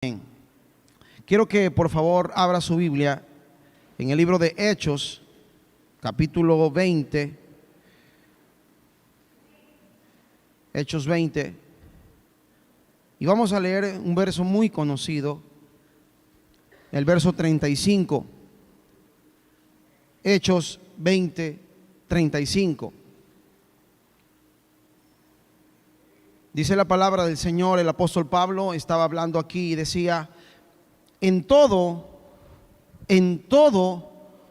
Bien. Quiero que por favor abra su Biblia en el libro de Hechos, capítulo 20. Hechos 20. Y vamos a leer un verso muy conocido, el verso 35. Hechos 20, 35. Dice la palabra del Señor. El apóstol Pablo estaba hablando aquí y decía: en todo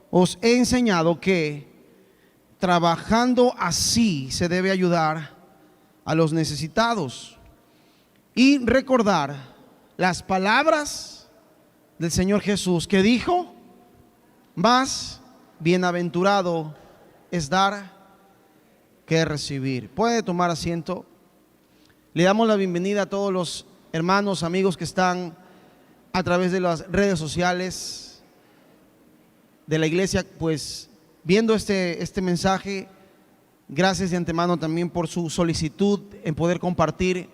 os he enseñado que trabajando así se debe ayudar a los necesitados y recordar las palabras del Señor Jesús, que dijo: más bienaventurado es dar que recibir. Puede tomar asiento. Le damos la bienvenida a todos los hermanos, amigos que están a través de las redes sociales de la iglesia, pues viendo este mensaje. Gracias de antemano también por su solicitud en poder compartir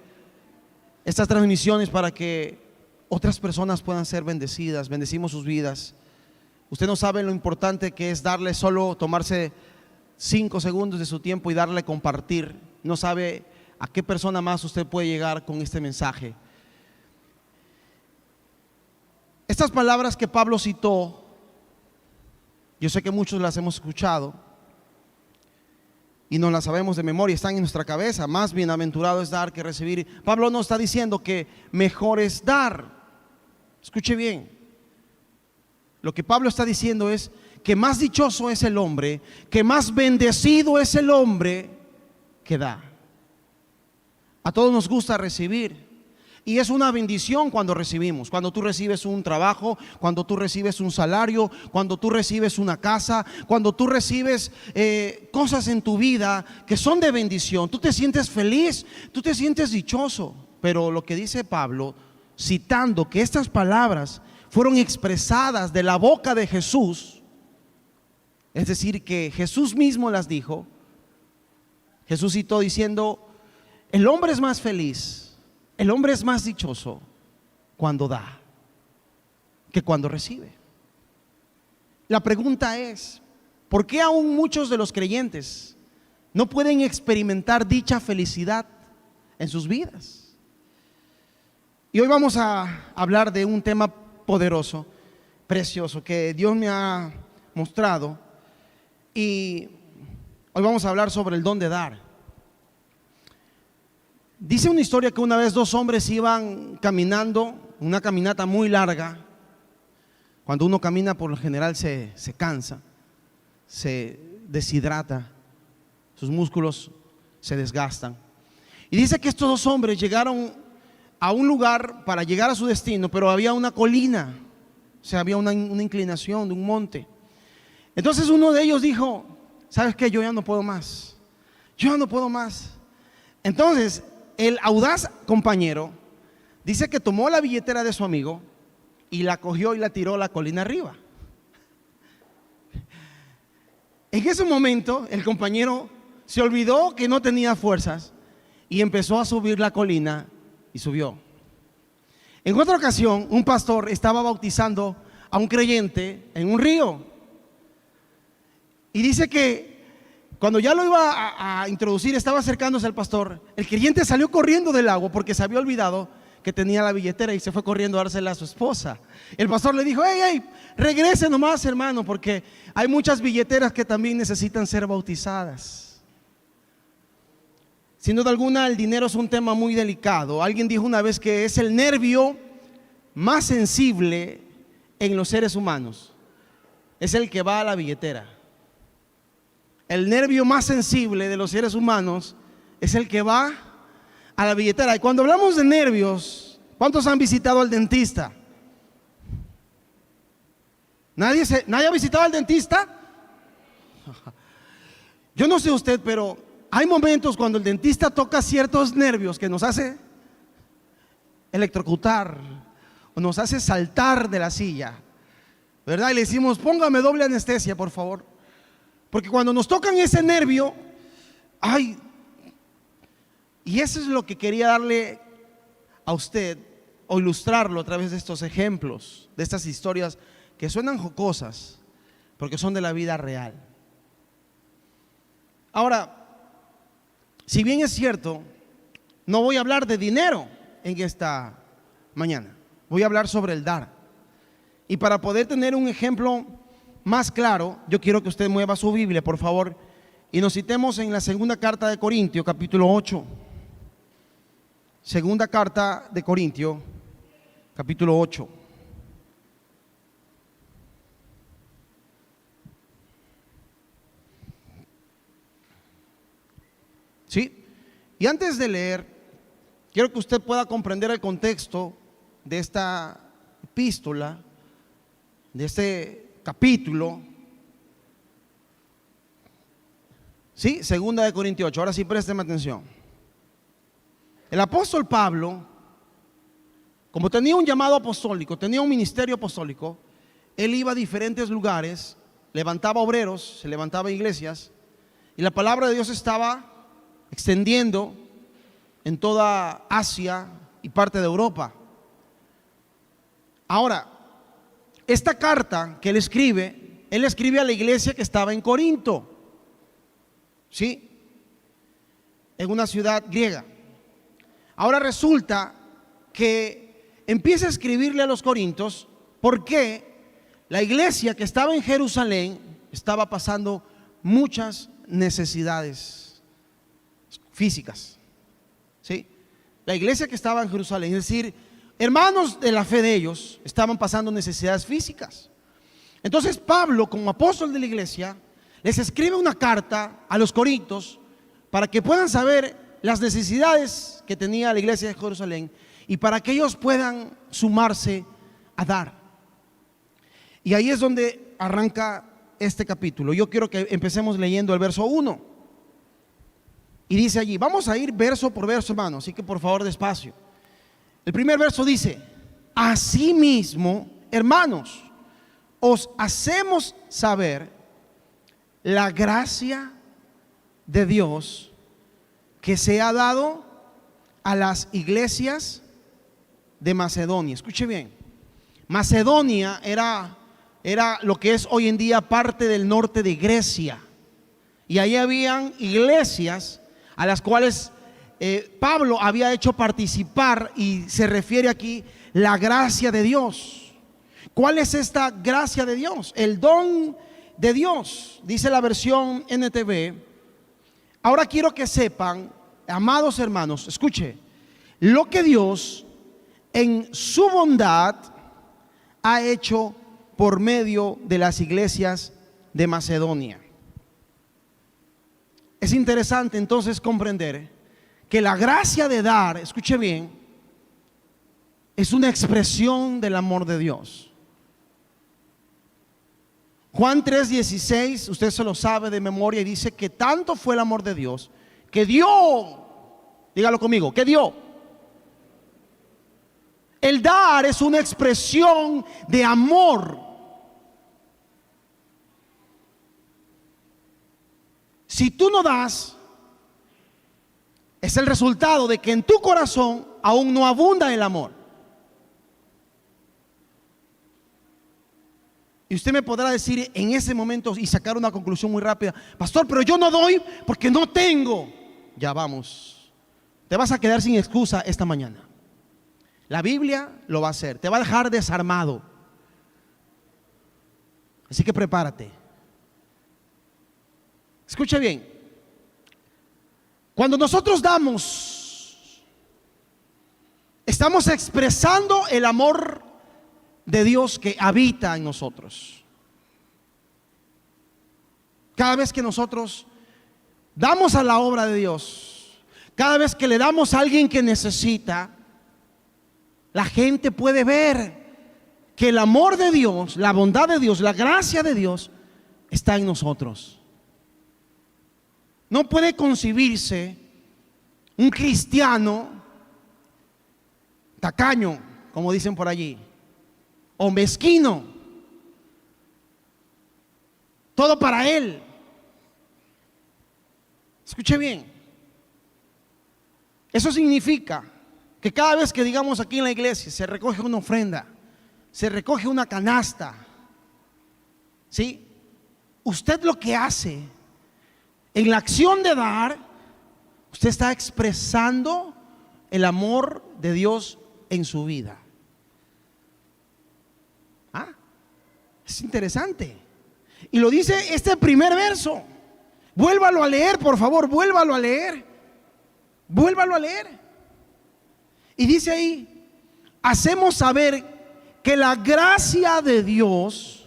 estas transmisiones para que otras personas puedan ser bendecidas. Bendecimos sus vidas. Usted no sabe lo importante que es tomarse 5 segundos de su tiempo y darle compartir. No sabe a qué persona más usted puede llegar con este mensaje. Estas palabras que Pablo citó, yo sé que muchos las hemos escuchado y no las sabemos de memoria, están en nuestra cabeza. Más bienaventurado es dar que recibir. Pablo no está diciendo que mejor es dar. Escuche bien. Lo que Pablo está diciendo es que más dichoso es el hombre, que más bendecido es el hombre que da. A todos nos gusta recibir, y es una bendición cuando recibimos. Cuando tú recibes un trabajo, cuando tú recibes un salario, cuando tú recibes una casa, cuando tú recibes cosas en tu vida que son de bendición, tú te sientes feliz, tú te sientes dichoso. Pero lo que dice Pablo, citando que estas palabras fueron expresadas de la boca de Jesús, es decir, que Jesús mismo las dijo. Jesús citó diciendo: el hombre es más feliz, el hombre es más dichoso cuando da que cuando recibe. La pregunta es: ¿por qué aún muchos de los creyentes no pueden experimentar dicha felicidad en sus vidas? Y hoy vamos a hablar de un tema poderoso, precioso, que Dios me ha mostrado. Y hoy vamos a hablar sobre el don de dar. Dice una historia que una vez 2 hombres iban caminando, una caminata muy larga. Cuando uno camina, por lo general se cansa, se deshidrata, sus músculos se desgastan. Y dice que estos 2 hombres llegaron a un lugar para llegar a su destino, pero había una colina, o sea, había una inclinación de un monte. Entonces uno de ellos dijo: ¿sabes qué? Yo ya no puedo más, yo ya no puedo más. Entonces el audaz compañero dice que tomó la billetera de su amigo y la cogió y la tiró a la colina arriba. En ese momento el compañero se olvidó que no tenía fuerzas y empezó a subir la colina y subió. En otra ocasión, un pastor estaba bautizando a un creyente en un río, y dice que cuando ya lo iba a introducir, estaba acercándose al pastor, el creyente salió corriendo del agua porque se había olvidado que tenía la billetera y se fue corriendo a dársela a su esposa. El pastor le dijo: hey, regrese nomás, hermano, porque hay muchas billeteras que también necesitan ser bautizadas. Sin duda alguna, el dinero es un tema muy delicado. Alguien dijo una vez que es el nervio más sensible en los seres humanos. Es el que va a la billetera. El nervio más sensible de los seres humanos es el que va a la billetera. Y cuando hablamos de nervios, ¿cuántos han visitado al dentista? ¿Nadie ha visitado al dentista? Yo no sé usted, pero hay momentos cuando el dentista toca ciertos nervios que nos hace electrocutar o nos hace saltar de la silla, ¿verdad? Y le decimos: póngame doble anestesia, por favor. Porque cuando nos tocan ese nervio, y eso es lo que quería darle a usted o ilustrarlo a través de estos ejemplos, de estas historias que suenan jocosas, porque son de la vida real. Ahora, si bien es cierto, no voy a hablar de dinero en esta mañana, voy a hablar sobre el dar. Y para poder tener un ejemplo más claro, yo quiero que usted mueva su Biblia, por favor, y nos citemos en la segunda carta de Corintios, capítulo 8. Segunda carta de Corintios, capítulo 8. ¿Sí? Y antes de leer, quiero que usted pueda comprender el contexto de esta epístola, de este capítulo. ¿Sí? Segunda de Corintios 8. Ahora sí, présteme atención. El apóstol Pablo, como tenía un llamado apostólico, tenía un ministerio apostólico, él iba a diferentes lugares, levantaba obreros, se levantaba iglesias, y la palabra de Dios estaba extendiendo en toda Asia y parte de Europa. Ahora, esta carta que él escribe a la iglesia que estaba en Corinto, ¿sí? En una ciudad griega. Ahora resulta que empieza a escribirle a los corintios porque la iglesia que estaba en Jerusalén estaba pasando muchas necesidades físicas, ¿sí? La iglesia que estaba en Jerusalén, es decir, hermanos de la fe de ellos, estaban pasando necesidades físicas. Entonces Pablo, como apóstol de la iglesia, les escribe una carta a los corintios para que puedan saber las necesidades que tenía la iglesia de Jerusalén y para que ellos puedan sumarse a dar. Y ahí es donde arranca este capítulo. Yo quiero que empecemos leyendo el verso 1. Y dice allí, vamos a ir verso por verso, hermano, así que por favor despacio. El primer verso dice: asimismo, hermanos, os hacemos saber la gracia de Dios que se ha dado a las iglesias de Macedonia. Escuche bien, Macedonia era lo que es hoy en día parte del norte de Grecia, y ahí habían iglesias a las cuales Pablo había hecho participar, y se refiere aquí la gracia de Dios. ¿Cuál es esta gracia de Dios? El don de Dios, dice la versión NTV. Ahora quiero que sepan, amados hermanos, escuche, lo que Dios en su bondad ha hecho por medio de las iglesias de Macedonia. Es interesante entonces comprender que la gracia de dar, escuche bien, es una expresión del amor de Dios. Juan 3:16, usted se lo sabe de memoria, y dice que tanto fue el amor de Dios que dio, dígalo conmigo, que dio. El dar es una expresión de amor. Si tú no das, es el resultado de que en tu corazón aún no abunda el amor. Y usted me podrá decir en ese momento y sacar una conclusión muy rápida: pastor, pero yo no doy porque no tengo. Ya vamos, te vas a quedar sin excusa esta mañana. La Biblia lo va a hacer, te va a dejar desarmado. Así que prepárate. Escuche bien, cuando nosotros damos, estamos expresando el amor de Dios que habita en nosotros. Cada vez que nosotros damos a la obra de Dios, cada vez que le damos a alguien que necesita, la gente puede ver que el amor de Dios, la bondad de Dios, la gracia de Dios está en nosotros. No puede concebirse un cristiano tacaño, como dicen por allí, o mezquino, todo para él. Escuche bien, eso significa que cada vez que digamos aquí en la iglesia se recoge una ofrenda, se recoge una canasta, ¿sí? Usted lo que hace en la acción de dar, usted está expresando el amor de Dios en su vida. ¿Ah? Es interesante. Y lo dice este primer verso. Vuélvalo a leer, por favor, vuélvalo a leer. Vuélvalo a leer. Y dice ahí, hacemos saber que la gracia de Dios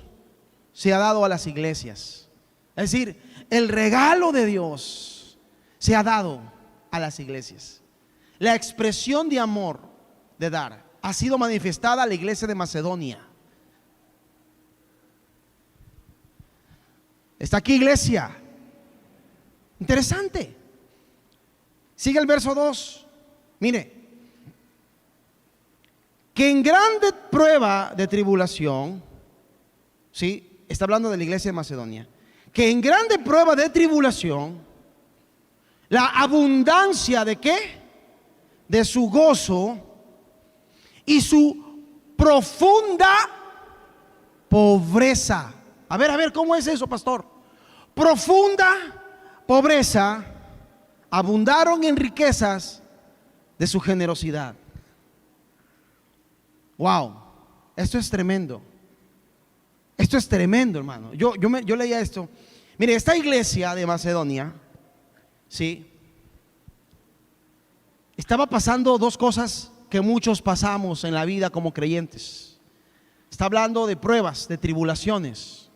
se ha dado a las iglesias. Es decir, el regalo de Dios se ha dado a las iglesias. La expresión de amor de dar ha sido manifestada a la iglesia de Macedonia. Está aquí, iglesia. Interesante. Sigue el verso 2. Mire, que en grande prueba de tribulación, ¿sí? Está hablando de la iglesia de Macedonia. Que en grande prueba de tribulación, la abundancia de ¿qué? De su gozo y su profunda pobreza. A ver, ¿cómo es eso, pastor? Profunda pobreza, abundaron en riquezas de su generosidad. Wow, esto es tremendo. Esto es tremendo, hermano. Yo leía esto. Mire, esta iglesia de Macedonia, sí, estaba pasando dos cosas que muchos pasamos en la vida como creyentes. Está hablando de pruebas, de tribulaciones,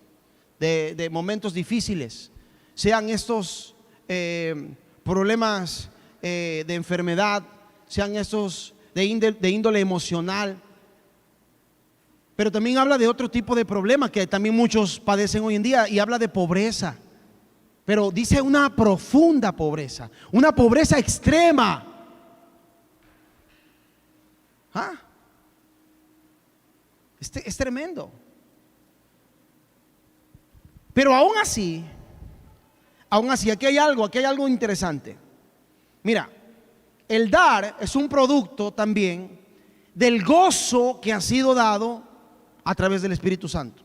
de momentos difíciles, sean estos problemas de enfermedad, sean estos de índole emocional. Pero también habla de otro tipo de problema que también muchos padecen hoy en día, y habla de pobreza. Pero dice una profunda pobreza, una pobreza extrema. ¿Ah? Es tremendo. Pero aún así, aquí hay algo interesante. Mira, el dar es un producto también del gozo que ha sido dado a través del Espíritu Santo.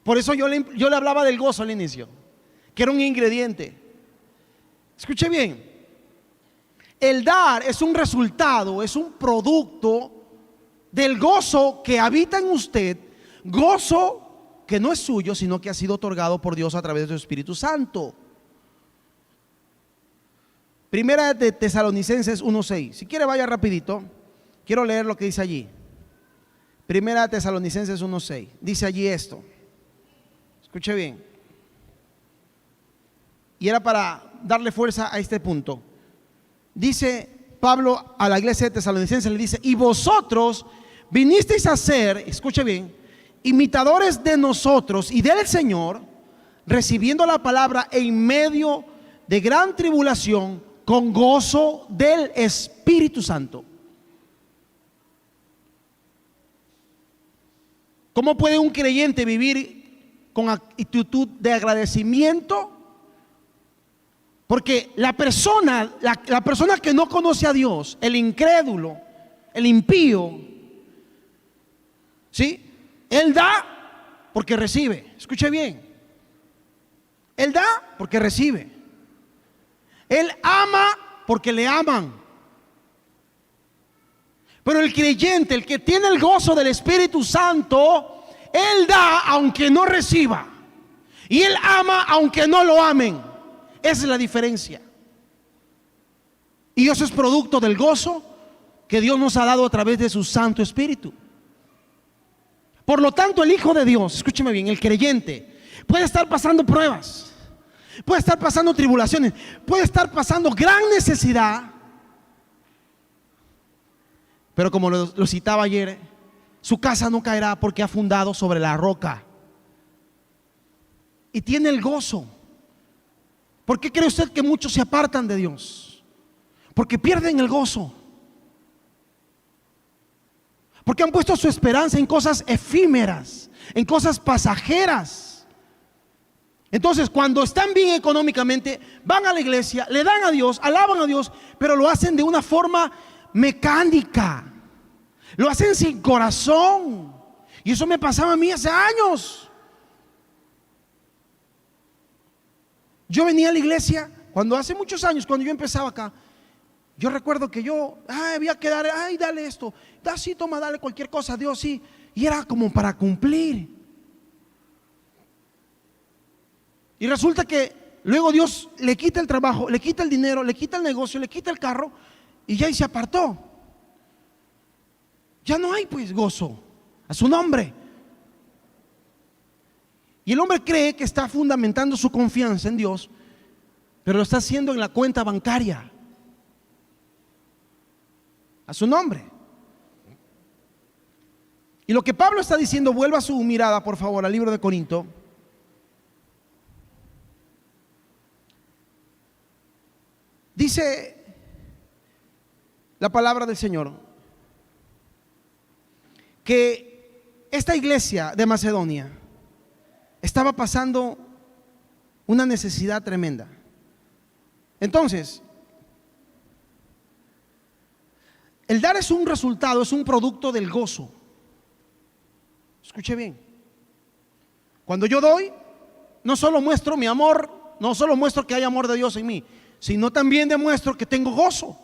Por eso yo le hablaba del gozo al inicio, que era un ingrediente. Escuche bien, el dar es un resultado, es un producto del gozo que habita en usted, gozo que no es suyo, sino que ha sido otorgado por Dios a través del Espíritu Santo. Primera de Tesalonicenses 1:6. Si quiere vaya rapidito, quiero leer lo que dice allí. Primera de Tesalonicenses 1:6. Dice allí esto. Escuche bien. Y era para darle fuerza a este punto. Dice Pablo a la iglesia de Tesalonicenses, le dice: y vosotros vinisteis a ser, escuche bien, imitadores de nosotros y del Señor, recibiendo la palabra en medio de gran tribulación, con gozo del Espíritu Santo. ¿Cómo puede un creyente vivir con actitud de agradecimiento? Porque la persona que no conoce a Dios, el incrédulo, el impío, ¿sí? Él da porque recibe. Escuche bien. Él da porque recibe. Él ama porque le aman. Pero el creyente, el que tiene el gozo del Espíritu Santo, él da aunque no reciba, y él ama aunque no lo amen. Esa es la diferencia. Y eso es producto del gozo que Dios nos ha dado a través de su Santo Espíritu. Por lo tanto, el Hijo de Dios, escúcheme bien, el creyente puede estar pasando pruebas, puede estar pasando tribulaciones, puede estar pasando gran necesidad. Pero como lo citaba ayer, su casa no caerá porque ha fundado sobre la roca. Y tiene el gozo. ¿Por qué cree usted que muchos se apartan de Dios? Porque pierden el gozo. Porque han puesto su esperanza en cosas efímeras, en cosas pasajeras. Entonces, cuando están bien económicamente, van a la iglesia, le dan a Dios, alaban a Dios, pero lo hacen de una forma mecánica, lo hacen sin corazón. Y eso me pasaba a mí hace años. Yo venía a la iglesia cuando hace muchos años, cuando yo empezaba acá. Yo recuerdo que yo había que dar, dale esto, da, sí, toma, dale cualquier cosa, Dios, sí. Y era como para cumplir. Y resulta que luego Dios le quita el trabajo, le quita el dinero, le quita el negocio, le quita el carro y ya y se apartó. Ya no hay pues gozo a su nombre. Y el hombre cree que está fundamentando su confianza en Dios, pero lo está haciendo en la cuenta bancaria. A su nombre. Y lo que Pablo está diciendo, vuelva su mirada por favor al libro de Corinto. Dice la palabra del Señor que esta iglesia de Macedonia estaba pasando una necesidad tremenda. Entonces, el dar es un resultado, es un producto del gozo. Escuche bien. Cuando yo doy, no solo muestro mi amor, no solo muestro que hay amor de Dios en mí, sino también demuestro que tengo gozo.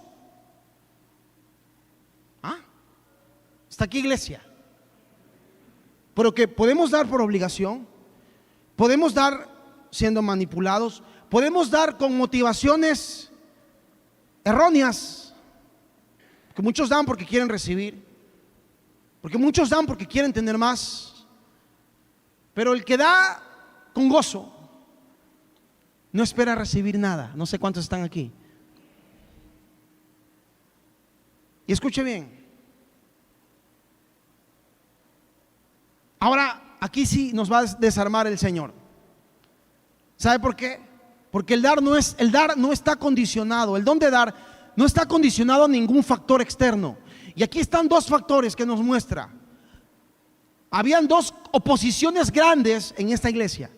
Está aquí, iglesia. Pero que podemos dar por obligación, podemos dar siendo manipulados, podemos dar con motivaciones erróneas. Que muchos dan porque quieren recibir, porque muchos dan porque quieren tener más. Pero el que da con gozo no espera recibir nada. No sé cuántos están aquí. Y escuche bien. Ahora, aquí sí nos va a desarmar el Señor. ¿Sabe por qué? Porque el dar no está condicionado. El don de dar no está condicionado a ningún factor externo. Y aquí están dos factores que nos muestra. Habían dos oposiciones grandes en esta iglesia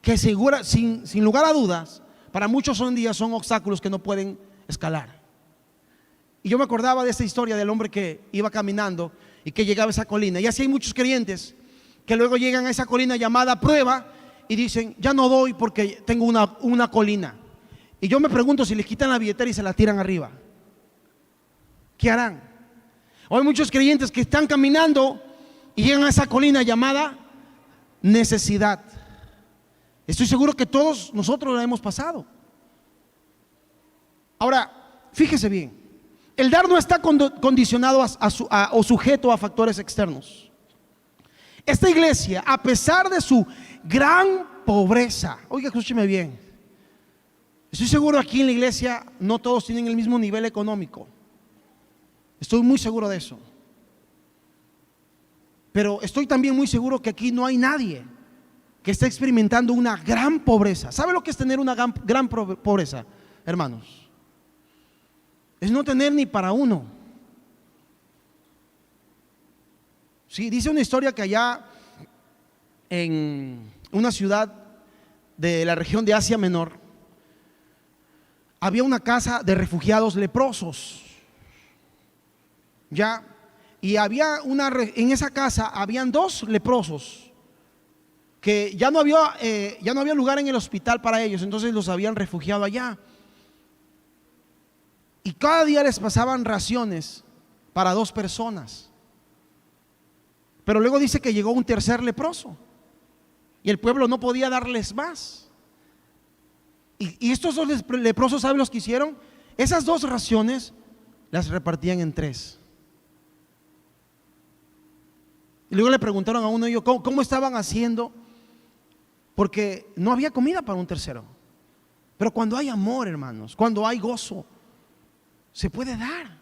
que sin lugar a dudas para muchos hoy en día son obstáculos que no pueden escalar. Y yo me acordaba de esta historia del hombre que iba caminando y que llegaba a esa colina. Y así hay muchos creyentes que luego llegan a esa colina llamada prueba y dicen, ya no doy porque tengo una colina. Y yo me pregunto si les quitan la billetera y se la tiran arriba, ¿qué harán? Hoy hay muchos creyentes que están caminando y llegan a esa colina llamada necesidad. Estoy seguro que todos nosotros la hemos pasado. Ahora, fíjese bien, el dar no está condicionado o sujeto a factores externos. Esta iglesia, a pesar de su gran pobreza, oiga, escúcheme bien, estoy seguro aquí en la iglesia no todos tienen el mismo nivel económico. Estoy muy seguro de eso. Pero estoy también muy seguro que aquí no hay nadie que esté experimentando una gran pobreza. ¿Sabe lo que es tener una gran pobreza, hermanos? Es no tener ni para uno. Sí, dice una historia que allá en una ciudad de la región de Asia Menor había una casa de refugiados leprosos. Ya, y en esa casa habían dos leprosos que ya no había lugar en el hospital para ellos, entonces los habían refugiado allá. Y cada día les pasaban raciones para 2 personas. Pero luego dice que llegó un tercer leproso y el pueblo no podía darles más. Y estos 2 leprosos, ¿saben los que hicieron? Esas 2 raciones las repartían en 3. Y luego le preguntaron a uno de ellos cómo estaban haciendo, porque no había comida para un tercero. Pero cuando hay amor, hermanos, cuando hay gozo, se puede dar.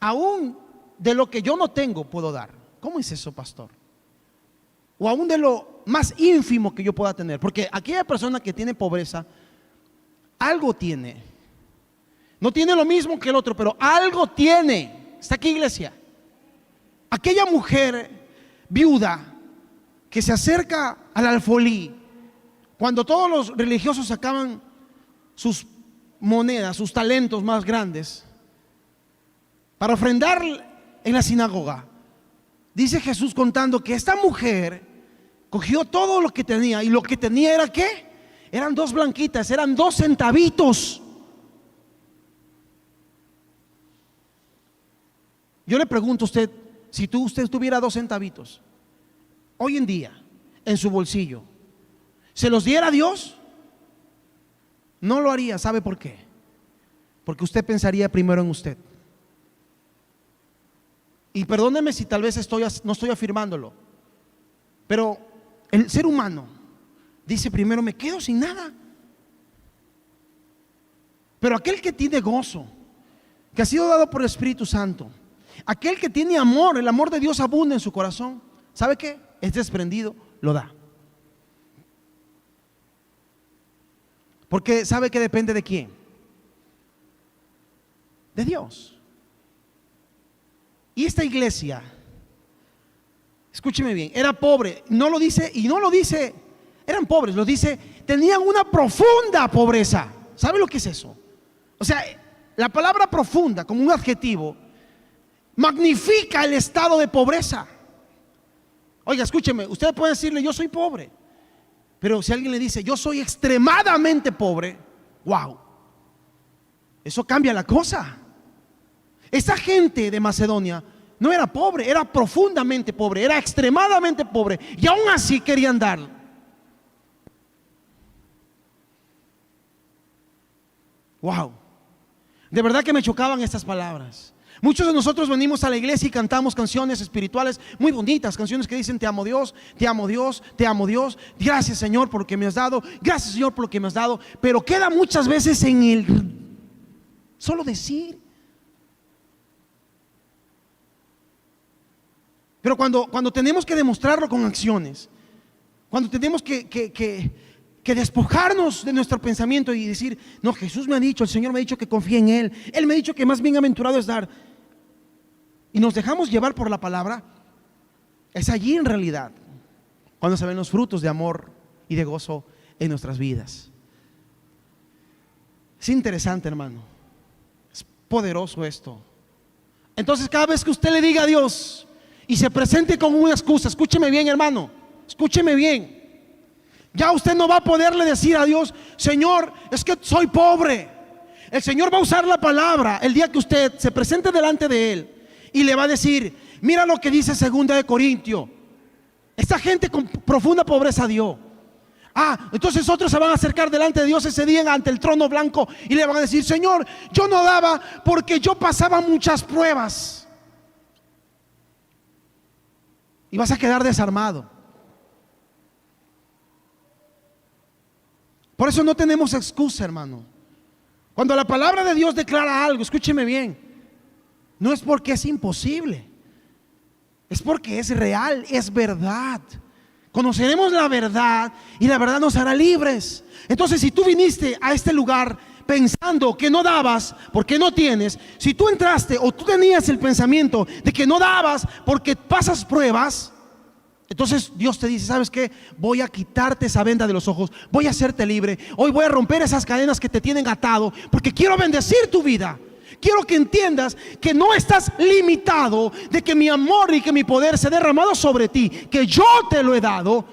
Aún de lo que yo no tengo puedo dar. ¿Cómo es eso, pastor? O aún de lo más ínfimo que yo pueda tener. Porque aquella persona que tiene pobreza, algo tiene. No tiene lo mismo que el otro, pero algo tiene. Está aquí, iglesia. Aquella mujer viuda que se acerca al alfolí cuando todos los religiosos sacaban sus monedas, sus talentos más grandes, para ofrendar en la sinagoga. Dice Jesús contando que esta mujer cogió todo lo que tenía, y lo que tenía era ¿qué? Eran 2 blanquitas, eran 2 centavitos. Yo le pregunto a usted, si usted tuviera 2 centavitos hoy en día en su bolsillo, ¿se los diera a Dios? No lo haría. ¿Sabe por qué? Porque usted pensaría primero en usted. Y perdóneme si tal vez no estoy afirmándolo, pero el ser humano dice primero: me quedo sin nada. Pero aquel que tiene gozo, que ha sido dado por el Espíritu Santo, aquel que tiene amor, el amor de Dios abunda en su corazón, ¿sabe qué? Es desprendido, lo da. Porque ¿sabe que depende de quién? De Dios. Y esta iglesia, escúcheme bien, era pobre. No lo dice, y no lo dice, eran pobres, lo dice, tenían una profunda pobreza. ¿Sabe lo que es eso? O sea, la palabra profunda como un adjetivo magnifica el estado de pobreza. Oiga, escúcheme, usted puede decirle: yo soy pobre. Pero si alguien le dice: yo soy extremadamente pobre, wow, eso cambia la cosa. Esa gente de Macedonia no era pobre, era profundamente pobre, era extremadamente pobre, y aún así querían dar. Wow, de verdad que me chocaban estas palabras. Muchos de nosotros venimos a la iglesia y cantamos canciones espirituales muy bonitas, canciones que dicen: te amo Dios, te amo Dios, te amo Dios, gracias Señor por lo que me has dado, gracias Señor por lo que me has dado. Pero queda muchas veces en el solo decir. Pero cuando tenemos que demostrarlo con acciones, cuando tenemos que despojarnos de nuestro pensamiento y decir: no, Jesús me ha dicho, el Señor me ha dicho que confíe en Él, Él me ha dicho que más bienaventurado es dar, y nos dejamos llevar por la palabra, es allí en realidad cuando se ven los frutos de amor y de gozo en nuestras vidas. Es interesante, hermano, es poderoso esto. Entonces, cada vez que usted le diga a Dios y se presente con una excusa, escúcheme bien, hermano, escúcheme bien, ya usted no va a poderle decir a Dios: Señor, es que soy pobre. El Señor va a usar la palabra el día que usted se presente delante de Él y le va a decir: mira lo que dice 2 Corintios, esta gente con profunda pobreza dio. Entonces otros se van a acercar delante de Dios ese día ante el trono blanco y le van a decir: Señor, yo no daba porque yo pasaba muchas pruebas. Y vas a quedar desarmado. Por eso no tenemos excusa, hermano. Cuando la palabra de Dios declara algo, escúcheme bien, no es porque es imposible, es porque es real, es verdad. Conoceremos la verdad y la verdad nos hará libres. Entonces, si tú viniste a este lugar pensando que no dabas porque no tienes, si tú entraste o tú tenías el pensamiento de que no dabas porque pasas pruebas, entonces Dios te dice: ¿sabes qué? Voy a quitarte esa venda de los ojos, voy a hacerte libre. Hoy voy a romper esas cadenas que te tienen atado, porque quiero bendecir tu vida. Quiero que entiendas que no estás limitado, de que mi amor y que mi poder se ha derramado sobre ti, que yo te lo he dado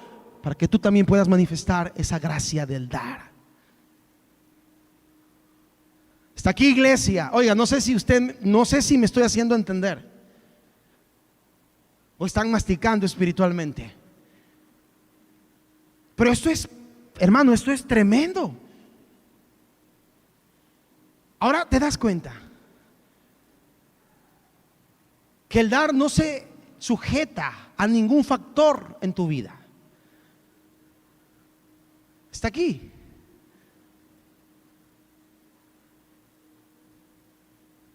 para que tú también puedas manifestar esa gracia del dar. Está aquí, iglesia. Oiga, no sé si me estoy haciendo entender o están masticando espiritualmente. Pero esto es, hermano, esto es tremendo. Ahora te das cuenta que el dar no se sujeta a ningún factor en tu vida. Está aquí.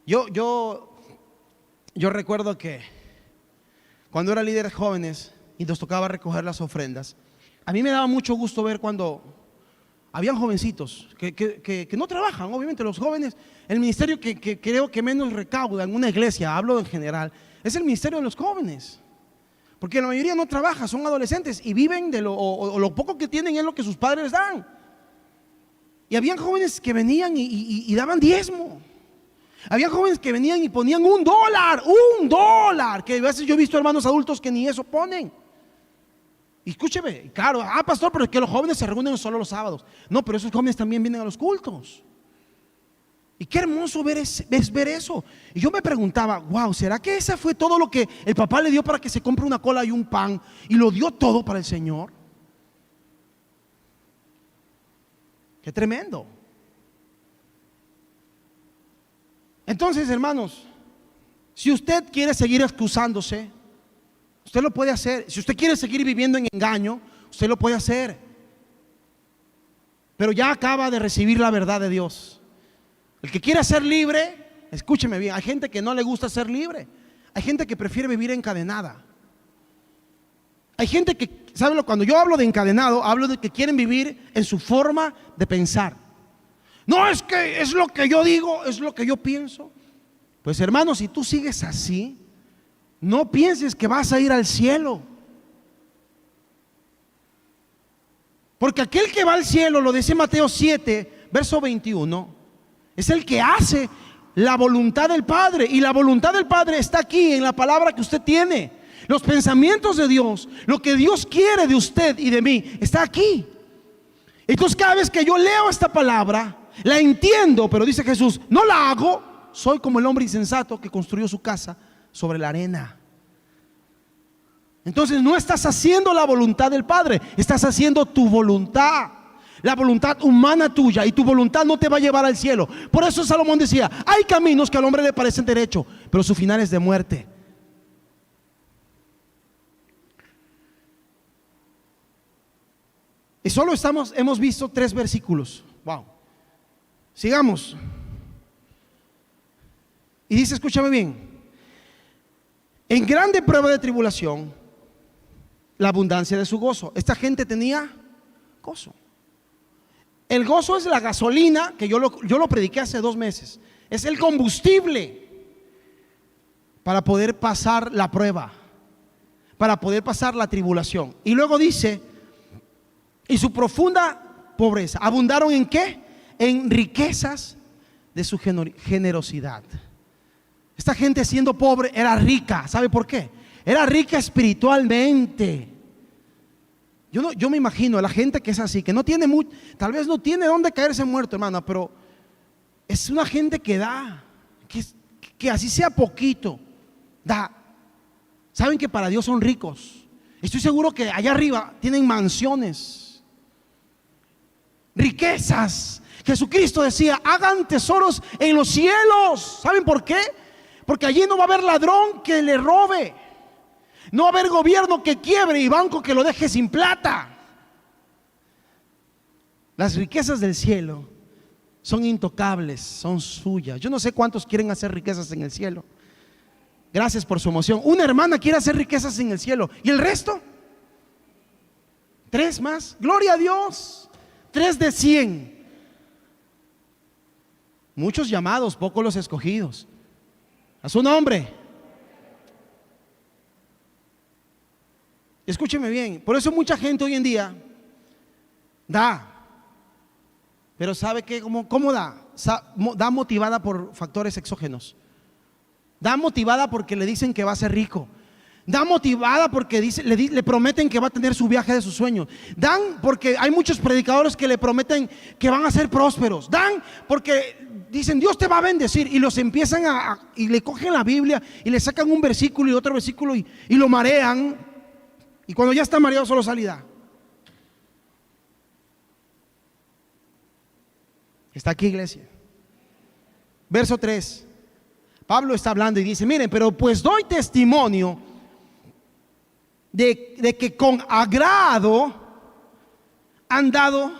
Yo recuerdo que cuando era líder de jóvenes y nos tocaba recoger las ofrendas, a mí me daba mucho gusto ver cuando habían jovencitos que no trabajan. Obviamente los jóvenes, el ministerio que creo que menos recauda en una iglesia, hablo en general, es el ministerio de los jóvenes, porque la mayoría no trabaja, son adolescentes y viven de lo poco que tienen es lo que sus padres les dan. Y habían jóvenes que venían y daban diezmo. Había jóvenes que venían y ponían un dólar, que a veces yo he visto hermanos adultos que ni eso ponen. Y escúcheme, claro, pastor, pero es que los jóvenes se reúnen solo los sábados. No, pero esos jóvenes también vienen a los cultos. Y qué hermoso es ver eso. Y yo me preguntaba, wow, ¿será que ese fue todo lo que el papá le dio para que se compre una cola y un pan? Y lo dio todo para el Señor. Qué tremendo. Entonces, hermanos, si usted quiere seguir excusándose, usted lo puede hacer. Si usted quiere seguir viviendo en engaño, usted lo puede hacer. Pero ya acaba de recibir la verdad de Dios. El que quiera ser libre, escúcheme bien, hay gente que no le gusta ser libre. Hay gente que prefiere vivir encadenada. Hay gente que, ¿saben? Cuando yo hablo de encadenado, hablo de que quieren vivir en su forma de pensar. No, es que es lo que yo digo, es lo que yo pienso. Pues hermano, si tú sigues así, no pienses que vas a ir al cielo. Porque aquel que va al cielo, lo dice Mateo 7, verso 21, es el que hace la voluntad del Padre. Y la voluntad del Padre está aquí en la palabra que usted tiene. Los pensamientos de Dios, lo que Dios quiere de usted y de mí, está aquí. Entonces cada vez que yo leo esta palabra, la entiendo, pero dice Jesús, no la hago. Soy como el hombre insensato que construyó su casa sobre la arena. Entonces no estás haciendo la voluntad del Padre, estás haciendo tu voluntad. La voluntad humana tuya, y tu voluntad no te va a llevar al cielo. Por eso Salomón decía, hay caminos que al hombre le parecen derecho, pero su final es de muerte. Y solo hemos visto 3 versículos. Wow. Sigamos. Y dice, escúchame bien, en grande prueba de tribulación, la abundancia de su gozo. Esta gente tenía gozo. El gozo es la gasolina, que yo lo prediqué hace 2 meses. Es el combustible para poder pasar la prueba, para poder pasar la tribulación. Y luego dice, y su profunda pobreza, ¿abundaron en qué? En riquezas de su generosidad. Esta gente, siendo pobre, era rica. ¿Sabe por qué? Era rica espiritualmente. Yo me imagino a la gente que es así, que no tiene mucho, tal vez no tiene dónde caerse muerto, hermana, pero es una gente que da, que así sea poquito, da. Saben que para Dios son ricos. Estoy seguro que allá arriba tienen mansiones, riquezas. Jesucristo decía, hagan tesoros en los cielos. ¿Saben por qué? Porque allí no va a haber ladrón que le robe. No va a haber gobierno que quiebre y banco que lo deje sin plata. Las riquezas del cielo son intocables, son suyas. Yo no sé cuántos quieren hacer riquezas en el cielo. Gracias por su emoción. Una hermana quiere hacer riquezas en el cielo. ¿Y el resto? 3 más. Gloria a Dios. 3 de 100. Muchos llamados, pocos los escogidos. A su nombre. Escúcheme bien, por eso mucha gente hoy en día da, pero ¿sabe qué? ¿Cómo da? Da motivada por factores exógenos. Da motivada porque le dicen que va a ser rico. Da motivada porque le prometen que va a tener su viaje de sus sueños. Dan porque hay muchos predicadores que le prometen que van a ser prósperos. Dan porque dicen Dios te va a bendecir, y los empiezan y le cogen la Biblia y le sacan un versículo y otro versículo y lo marean. Y cuando ya está mareado solo sale y da. Está aquí, iglesia. Verso 3. Pablo está hablando y dice, miren, pero pues doy testimonio de que con agrado han dado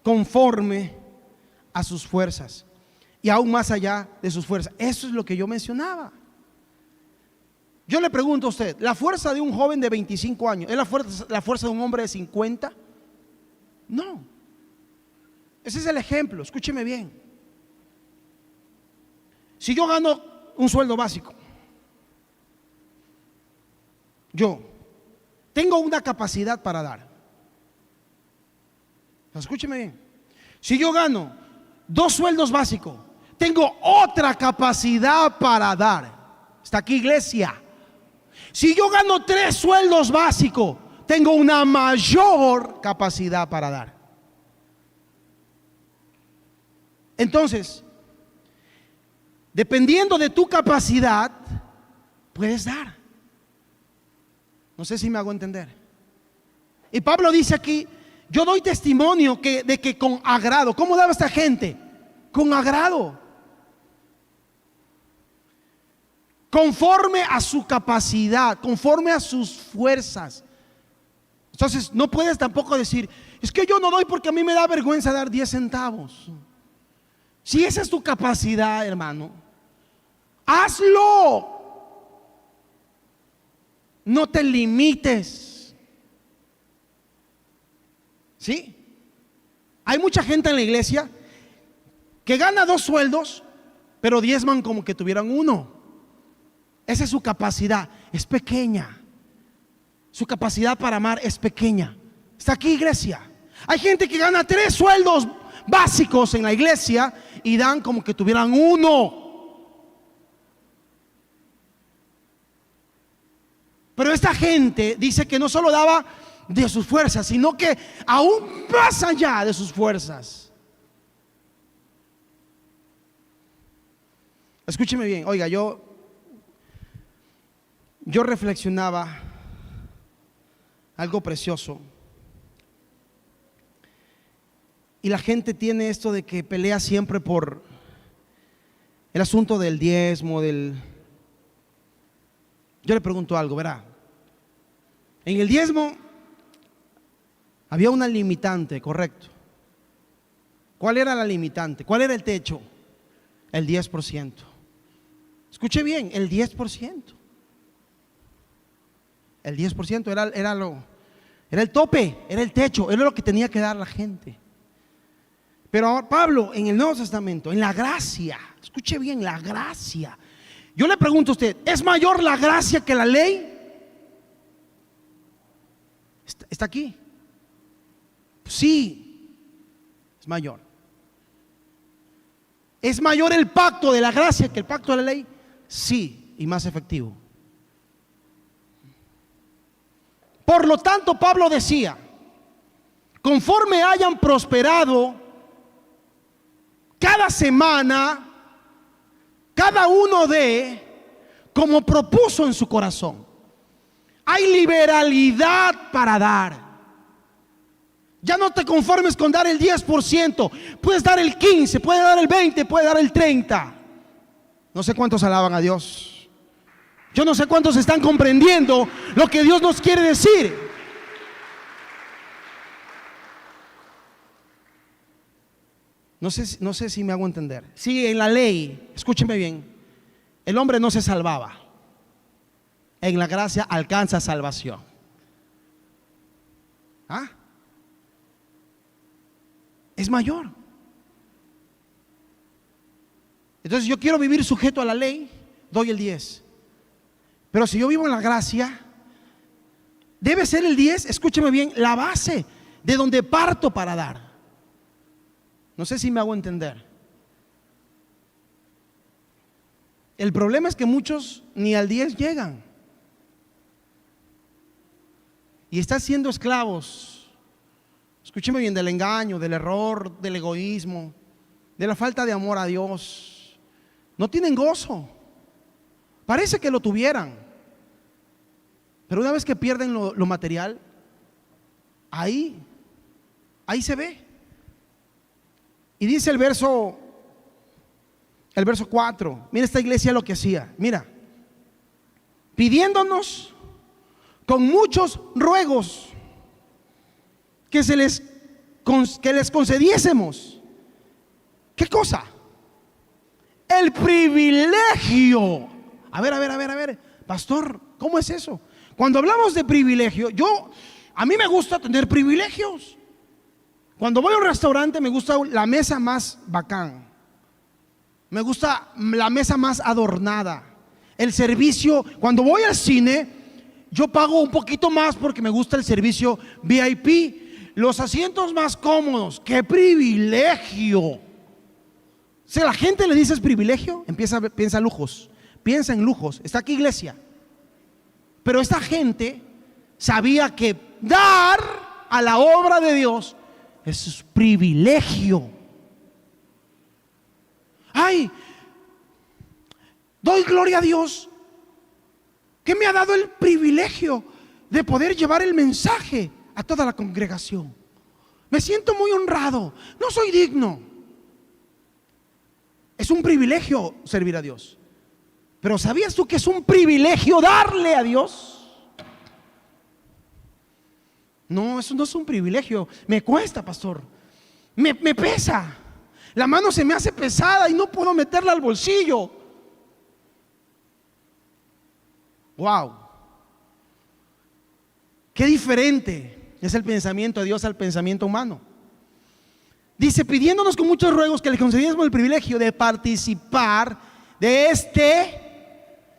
conforme a sus fuerzas y aún más allá de sus fuerzas. Eso es lo que yo mencionaba. Yo le pregunto a usted, ¿la fuerza de un joven de 25 años es la fuerza de un hombre de 50? No. Ese es el ejemplo, escúcheme bien. Si yo gano un sueldo básico, yo tengo una capacidad para dar. Escúcheme bien. Si yo gano 2 sueldos básicos, tengo otra capacidad para dar. ¿Está aquí, iglesia? Si yo gano 3 sueldos básicos, tengo una mayor capacidad para dar. Entonces, dependiendo de tu capacidad, puedes dar. No sé si me hago entender. Y Pablo dice aquí: yo doy testimonio de que con agrado. ¿Cómo daba esta gente? Con agrado, conforme a su capacidad, conforme a sus fuerzas. Entonces no puedes tampoco decir: es que yo no doy porque a mí me da vergüenza dar 10 centavos. Si esa es tu capacidad, hermano, hazlo. No te limites. ¿Sí? Hay mucha gente en la iglesia que gana 2 sueldos, pero diezman como que tuvieran 1. Esa es su capacidad, es pequeña. Su capacidad para amar es pequeña. Está aquí, iglesia. Hay gente que gana 3 sueldos básicos en la iglesia y dan como que tuvieran 1. Pero esta gente dice que no solo daba de sus fuerzas, sino que aún más allá de sus fuerzas. Escúcheme bien. Oiga, yo reflexionaba algo precioso. Y la gente tiene esto de que pelea siempre por el asunto del diezmo, Yo le pregunto algo, verá. En el diezmo había una limitante, correcto. ¿Cuál era la limitante? ¿Cuál era el techo? El 10%. Escuche bien, el 10%. El 10% era el tope, era el techo, era lo que tenía que dar la gente. Pero ahora Pablo, en el Nuevo Testamento, en la gracia, escuche bien, la gracia. Yo le pregunto a usted: ¿es mayor la gracia que la ley? ¿Está aquí? Sí, es mayor. ¿Es mayor el pacto de la gracia que el pacto de la ley? Sí, y más efectivo. Por lo tanto, Pablo decía: conforme hayan prosperado cada semana, cada uno dé como propuso en su corazón. Hay liberalidad para dar. Ya no te conformes con dar el 10%. Puedes dar el 15%, puedes dar el 20%, puedes dar el 30%. No sé cuántos alaban a Dios. Yo no sé cuántos están comprendiendo lo que Dios nos quiere decir. No sé si me hago entender. Sí, en la ley, escúcheme bien, el hombre no se salvaba. En la gracia alcanza salvación. ¿Ah? Es mayor. Entonces yo quiero vivir sujeto a la ley, doy el 10%. Pero si yo vivo en la gracia, debe ser el 10%, escúcheme bien, la base de donde parto para dar. No sé si me hago entender. El problema es que muchos ni al 10 llegan. Y están siendo esclavos, escúcheme bien, del engaño, del error, del egoísmo, de la falta de amor a Dios. No tienen gozo. Parece que lo tuvieran, pero una vez que pierden lo material, ahí se ve. Y dice el verso 4, mira esta iglesia lo que hacía, mira, pidiéndonos con muchos ruegos que les concediésemos. ¿Qué cosa? El privilegio. A ver, pastor, ¿cómo es eso? Cuando hablamos de privilegio, a mí me gusta tener privilegios. Cuando voy a un restaurante me gusta la mesa más bacán. Me gusta la mesa más adornada. El servicio, cuando voy al cine, yo pago un poquito más porque me gusta el servicio VIP. Los asientos más cómodos. ¡Qué privilegio! Si a la gente le dices privilegio, piensa lujos, piensa en lujos. Está aquí iglesia. Pero esta gente sabía que dar a la obra de Dios es privilegio. Ay, doy gloria a Dios que me ha dado el privilegio de poder llevar el mensaje a toda la congregación. Me siento muy honrado. No soy digno. Es un privilegio servir a Dios. Pero ¿sabías tú que es un privilegio darle a Dios? No, eso no es un privilegio. Me cuesta, pastor. Me pesa. La mano se me hace pesada y no puedo meterla al bolsillo. Wow. Qué diferente es el pensamiento de Dios al pensamiento humano. Dice, pidiéndonos con muchos ruegos que le concediésemos el privilegio de participar de este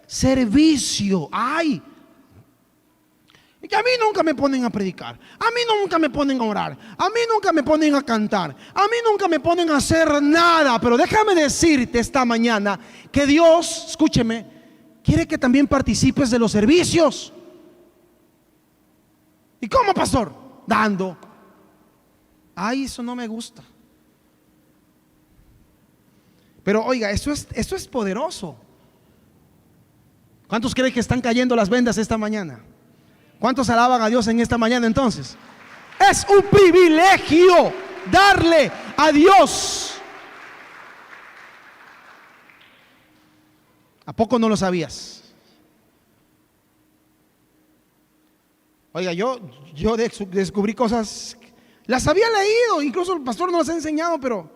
servicio. Ay, que a mí nunca me ponen a predicar, a mí nunca me ponen a orar, a mí nunca me ponen a cantar, a mí nunca me ponen a hacer nada. Pero déjame decirte esta mañana que Dios, escúcheme, quiere que también participes de los servicios. ¿Y cómo, pastor? Dando. Ay, eso no me gusta. Pero oiga, esto es poderoso. ¿Cuántos creen que están cayendo las vendas esta mañana? ¿Cuántos alaban a Dios en esta mañana entonces? Es un privilegio darle a Dios. ¿A poco no lo sabías? Oiga, yo descubrí cosas, las había leído, incluso el pastor nos las ha enseñado, pero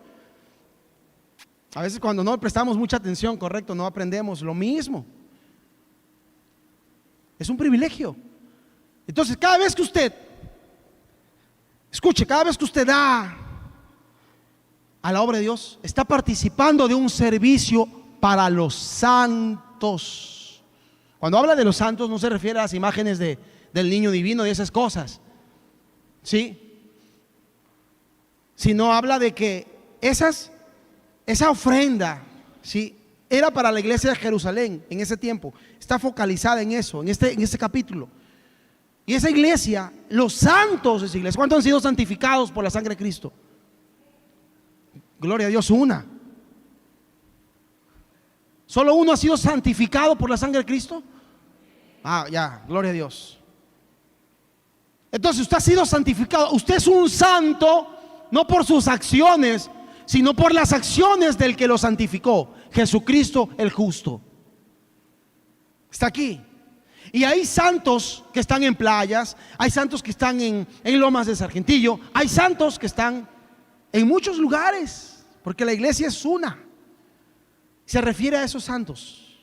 a veces cuando no prestamos mucha atención, correcto, no aprendemos lo mismo. Es un privilegio. Entonces, cada vez que usted, escuche, cada vez que usted da a la obra de Dios, está participando de un servicio para los santos. Cuando habla de los santos, no se refiere a las imágenes del niño divino y esas cosas, ¿sí? Sino habla de que esa ofrenda, ¿sí?, era para la iglesia de Jerusalén en ese tiempo. Está focalizada en eso, en este capítulo. Y esa iglesia, los santos de esa iglesia, ¿cuántos han sido santificados por la sangre de Cristo? Gloria a Dios, una. ¿Solo uno ha sido santificado por la sangre de Cristo? Ah, ya, gloria a Dios. Entonces usted ha sido santificado. Usted es un santo no por sus acciones, sino por las acciones del que lo santificó, Jesucristo el justo. Está aquí. Y hay santos que están en playas, hay santos que están en Lomas de Sargentillo, hay santos que están en muchos lugares, porque la iglesia es una. Se refiere a esos santos.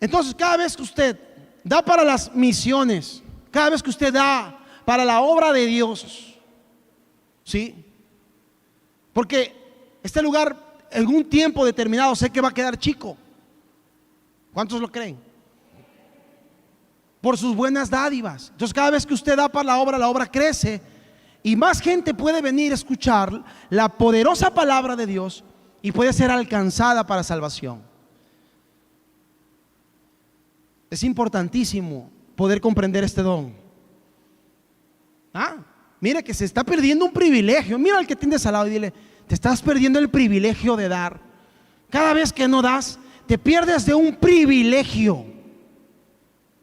Entonces, cada vez que usted da para las misiones, cada vez que usted da para la obra de Dios, ¿sí? Porque este lugar en un tiempo determinado sé que va a quedar chico. ¿Cuántos lo creen? Por sus buenas dádivas. Entonces, cada vez que usted da para la obra crece y más gente puede venir a escuchar la poderosa palabra de Dios y puede ser alcanzada para salvación. Es importantísimo poder comprender este don. Mira que se está perdiendo un privilegio. Mira al que tienes al lado y dile: te estás perdiendo el privilegio de dar. Cada vez que no das, te pierdes de un privilegio.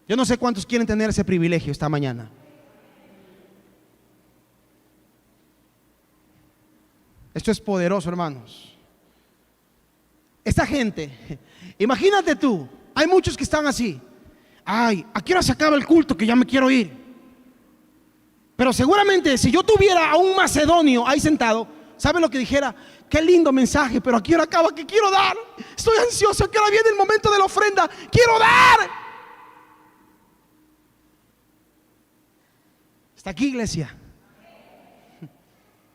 Yo no sé cuántos quieren tener ese privilegio esta mañana. Esto es poderoso, hermanos. Esta gente, imagínate tú, hay muchos que están así. Ay, ¿a qué hora se acaba el culto? Que ya me quiero ir. Pero seguramente si yo tuviera a un macedonio ahí sentado, ¿sabe lo que dijera? Qué lindo mensaje, pero ¿a qué hora acaba? Que quiero dar. Estoy ansioso, ¿a qué hora viene el momento de la ofrenda? Quiero dar. Está aquí, iglesia.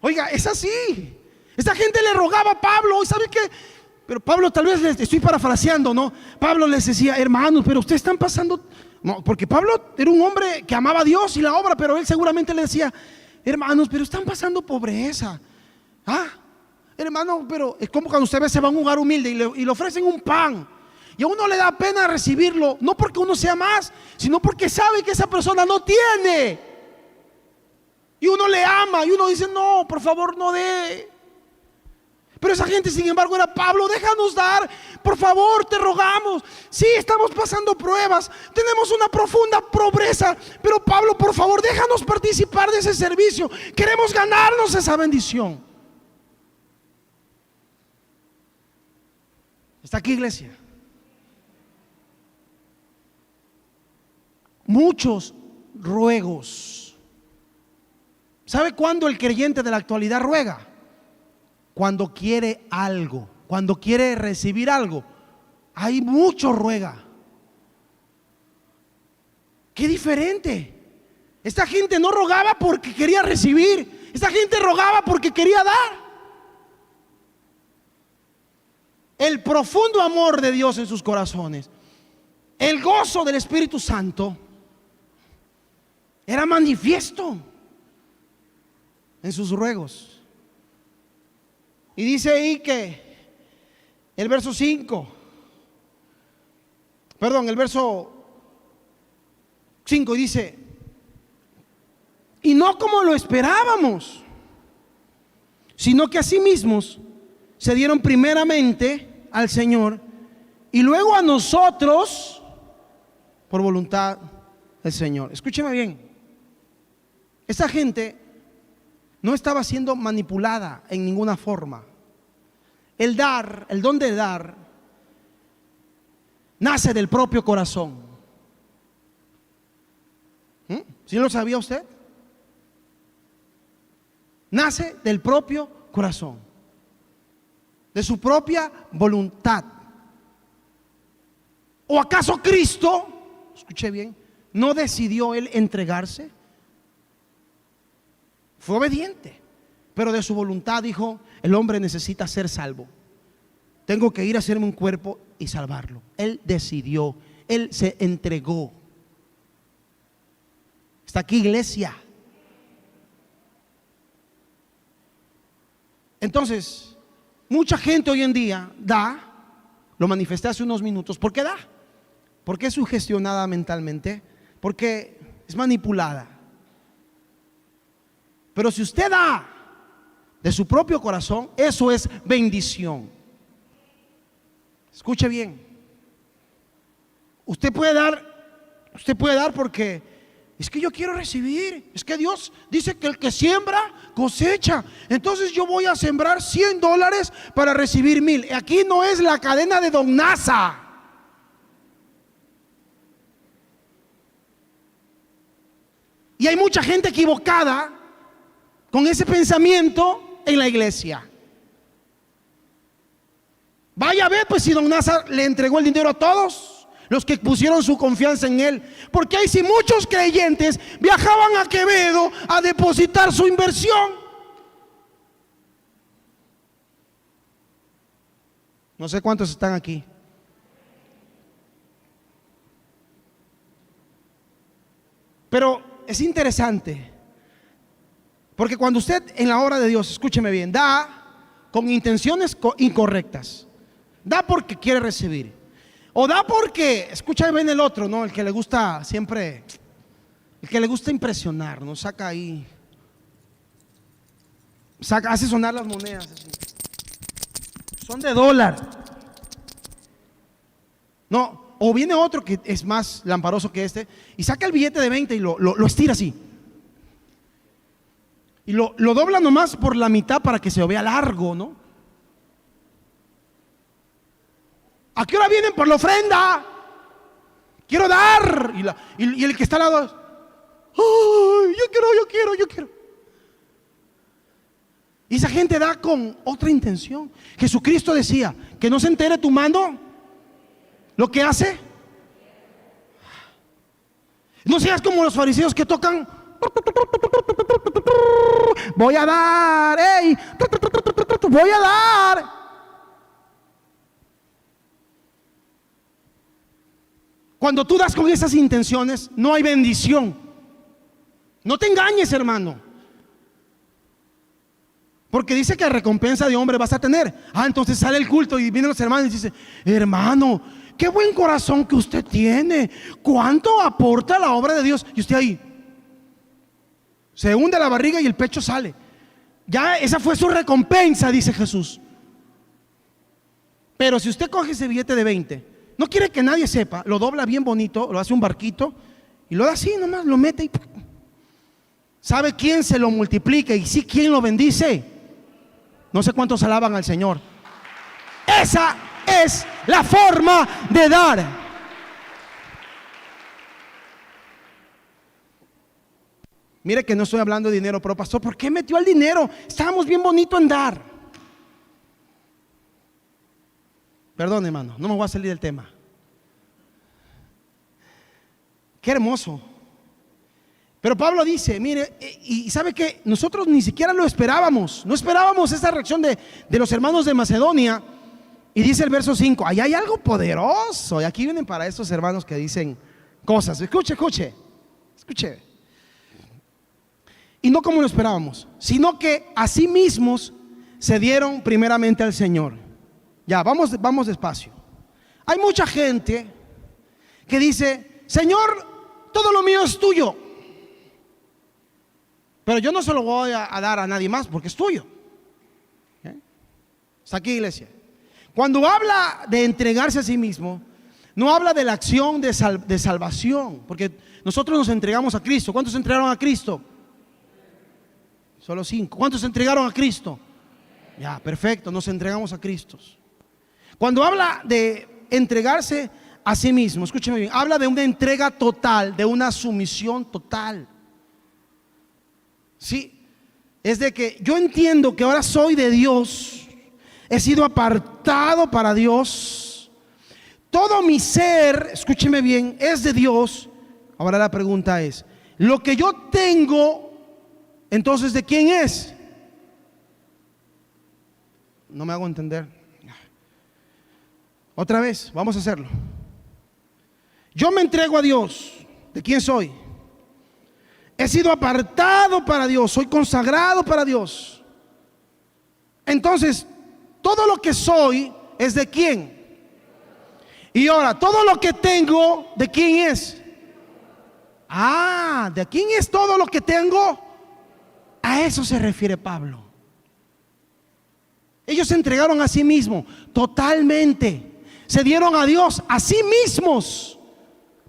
Oiga, es así. Esta gente le rogaba a Pablo, ¿y sabe qué? Pero Pablo, tal vez les estoy parafraseando, ¿no? Pablo les decía: hermanos, pero ustedes están pasando. No, porque Pablo era un hombre que amaba a Dios y la obra, pero él seguramente le decía: hermanos, pero están pasando pobreza. Hermano, pero es como cuando usted ve se va a un lugar humilde y le ofrecen un pan. Y a uno le da pena recibirlo, no porque uno sea más, sino porque sabe que esa persona no tiene. Y uno le ama y uno dice, no, por favor no dé. Pero esa gente, sin embargo, era: Pablo, déjanos dar, por favor, te rogamos. Sí, estamos pasando pruebas, tenemos una profunda pobreza, pero Pablo, por favor, déjanos participar de ese servicio. Queremos ganarnos esa bendición. ¿Está aquí, iglesia? Muchos ruegos. ¿Sabe cuándo el creyente de la actualidad ruega? Cuando quiere algo, cuando quiere recibir algo. Hay mucho ruega. Qué diferente. Esta gente no rogaba porque quería recibir, esta gente rogaba porque quería dar. El profundo amor de Dios en sus corazones, el gozo del Espíritu Santo, era manifiesto en sus ruegos. Y dice ahí que el verso 5, el verso 5 dice: y no como lo esperábamos, sino que a sí mismos se dieron primeramente al Señor y luego a nosotros por voluntad del Señor. Escúcheme bien. Esa gente no estaba siendo manipulada en ninguna forma. El dar, el don de dar, nace del propio corazón. ¿Sí lo sabía usted? Nace del propio corazón, de su propia voluntad. ¿O acaso Cristo, escuche bien, no decidió él entregarse? Fue obediente, pero de su voluntad dijo: el hombre necesita ser salvo, tengo que ir a hacerme un cuerpo y salvarlo. Él decidió, él se entregó. Está aquí, iglesia. Entonces, mucha gente hoy en día da, lo manifesté hace unos minutos, ¿por qué da? Porque es sugestionada mentalmente, porque es manipulada. Pero si usted da de su propio corazón, eso es bendición. Escuche bien. Usted puede dar porque es que yo quiero recibir. Es que Dios dice que el que siembra cosecha. Entonces yo voy a sembrar $100 para recibir 1000. Aquí no es la cadena de Don Nasa. Y hay mucha gente equivocada con ese pensamiento en la iglesia. Vaya a ver, pues, si Don Nasa le entregó el dinero a todos los que pusieron su confianza en él. Porque hay si muchos creyentes viajaban a Quevedo a depositar su inversión. No sé cuántos están aquí. Pero es interesante, porque cuando usted en la obra de Dios, escúcheme bien, da con intenciones incorrectas, da porque quiere recibir, o da porque, escúchame bien el otro, ¿no? El que le gusta siempre, el que le gusta impresionar, ¿no? Saca ahí, hace sonar las monedas así. Son de dólar. No, o viene otro que es más lamparoso que este y saca el billete de 20 y lo estira así. Y lo dobla nomás por la mitad para que se vea largo, ¿no? ¿A qué hora vienen por la ofrenda? Quiero dar. Y el que está al lado, ¡ay, yo quiero! Y esa gente da con otra intención. Jesucristo decía: que no se entere tu mano lo que hace. No seas como los fariseos que tocan: voy a dar, hey, voy a dar. Cuando tú das con esas intenciones, no hay bendición. No te engañes, hermano. Porque dice que recompensa de hombre vas a tener. Entonces sale el culto y vienen los hermanos y dice: hermano, qué buen corazón que usted tiene, cuánto aporta a la obra de Dios. Y usted ahí se hunde la barriga y el pecho sale. Ya esa fue su recompensa, dice Jesús. Pero si usted coge ese billete de 20, no quiere que nadie sepa, lo dobla bien bonito, lo hace un barquito y lo da así nomás, lo mete y ¿sabe quién se lo multiplica y sí quién lo bendice? No sé cuántos alaban al Señor. Esa es la forma de dar. Mire que no estoy hablando de dinero, pero pastor, ¿por qué metió el dinero? Estábamos bien bonito en dar. Perdón, hermano, no me voy a salir del tema. Qué hermoso. Pero Pablo dice, mire, y sabe que nosotros ni siquiera lo esperábamos. No esperábamos esa reacción de los hermanos de Macedonia. Y dice el verso 5, ahí hay algo poderoso. Y aquí vienen para estos hermanos que dicen cosas. Escuche. Y no como lo esperábamos, sino que a sí mismos se dieron primeramente al Señor. Ya, vamos despacio. Hay mucha gente que dice: Señor, todo lo mío es tuyo, pero yo no se lo voy a dar a nadie más porque es tuyo. Está aquí, iglesia. Cuando habla de entregarse a sí mismo, no habla de la acción de salvación, porque nosotros nos entregamos a Cristo. ¿Cuántos se entregaron a Cristo? Solo 5. ¿Cuántos se entregaron a Cristo? Ya, perfecto, nos entregamos a Cristo. Cuando habla de entregarse a sí mismo, escúcheme bien, habla de una entrega total, de una sumisión total. Sí, es de que yo entiendo que ahora soy de Dios, he sido apartado para Dios, todo mi ser, escúcheme bien, es de Dios. Ahora la pregunta es: lo que yo tengo, entonces, ¿de quién es? No me hago entender. Otra vez, vamos a hacerlo. Yo me entrego a Dios. ¿De quién soy? He sido apartado para Dios, soy consagrado para Dios. Entonces, todo lo que soy es de quién. Y ahora, todo lo que tengo, ¿de quién es? ¿De quién es todo lo que tengo? A eso se refiere Pablo. Ellos se entregaron a sí mismos totalmente. Se dieron a Dios a sí mismos.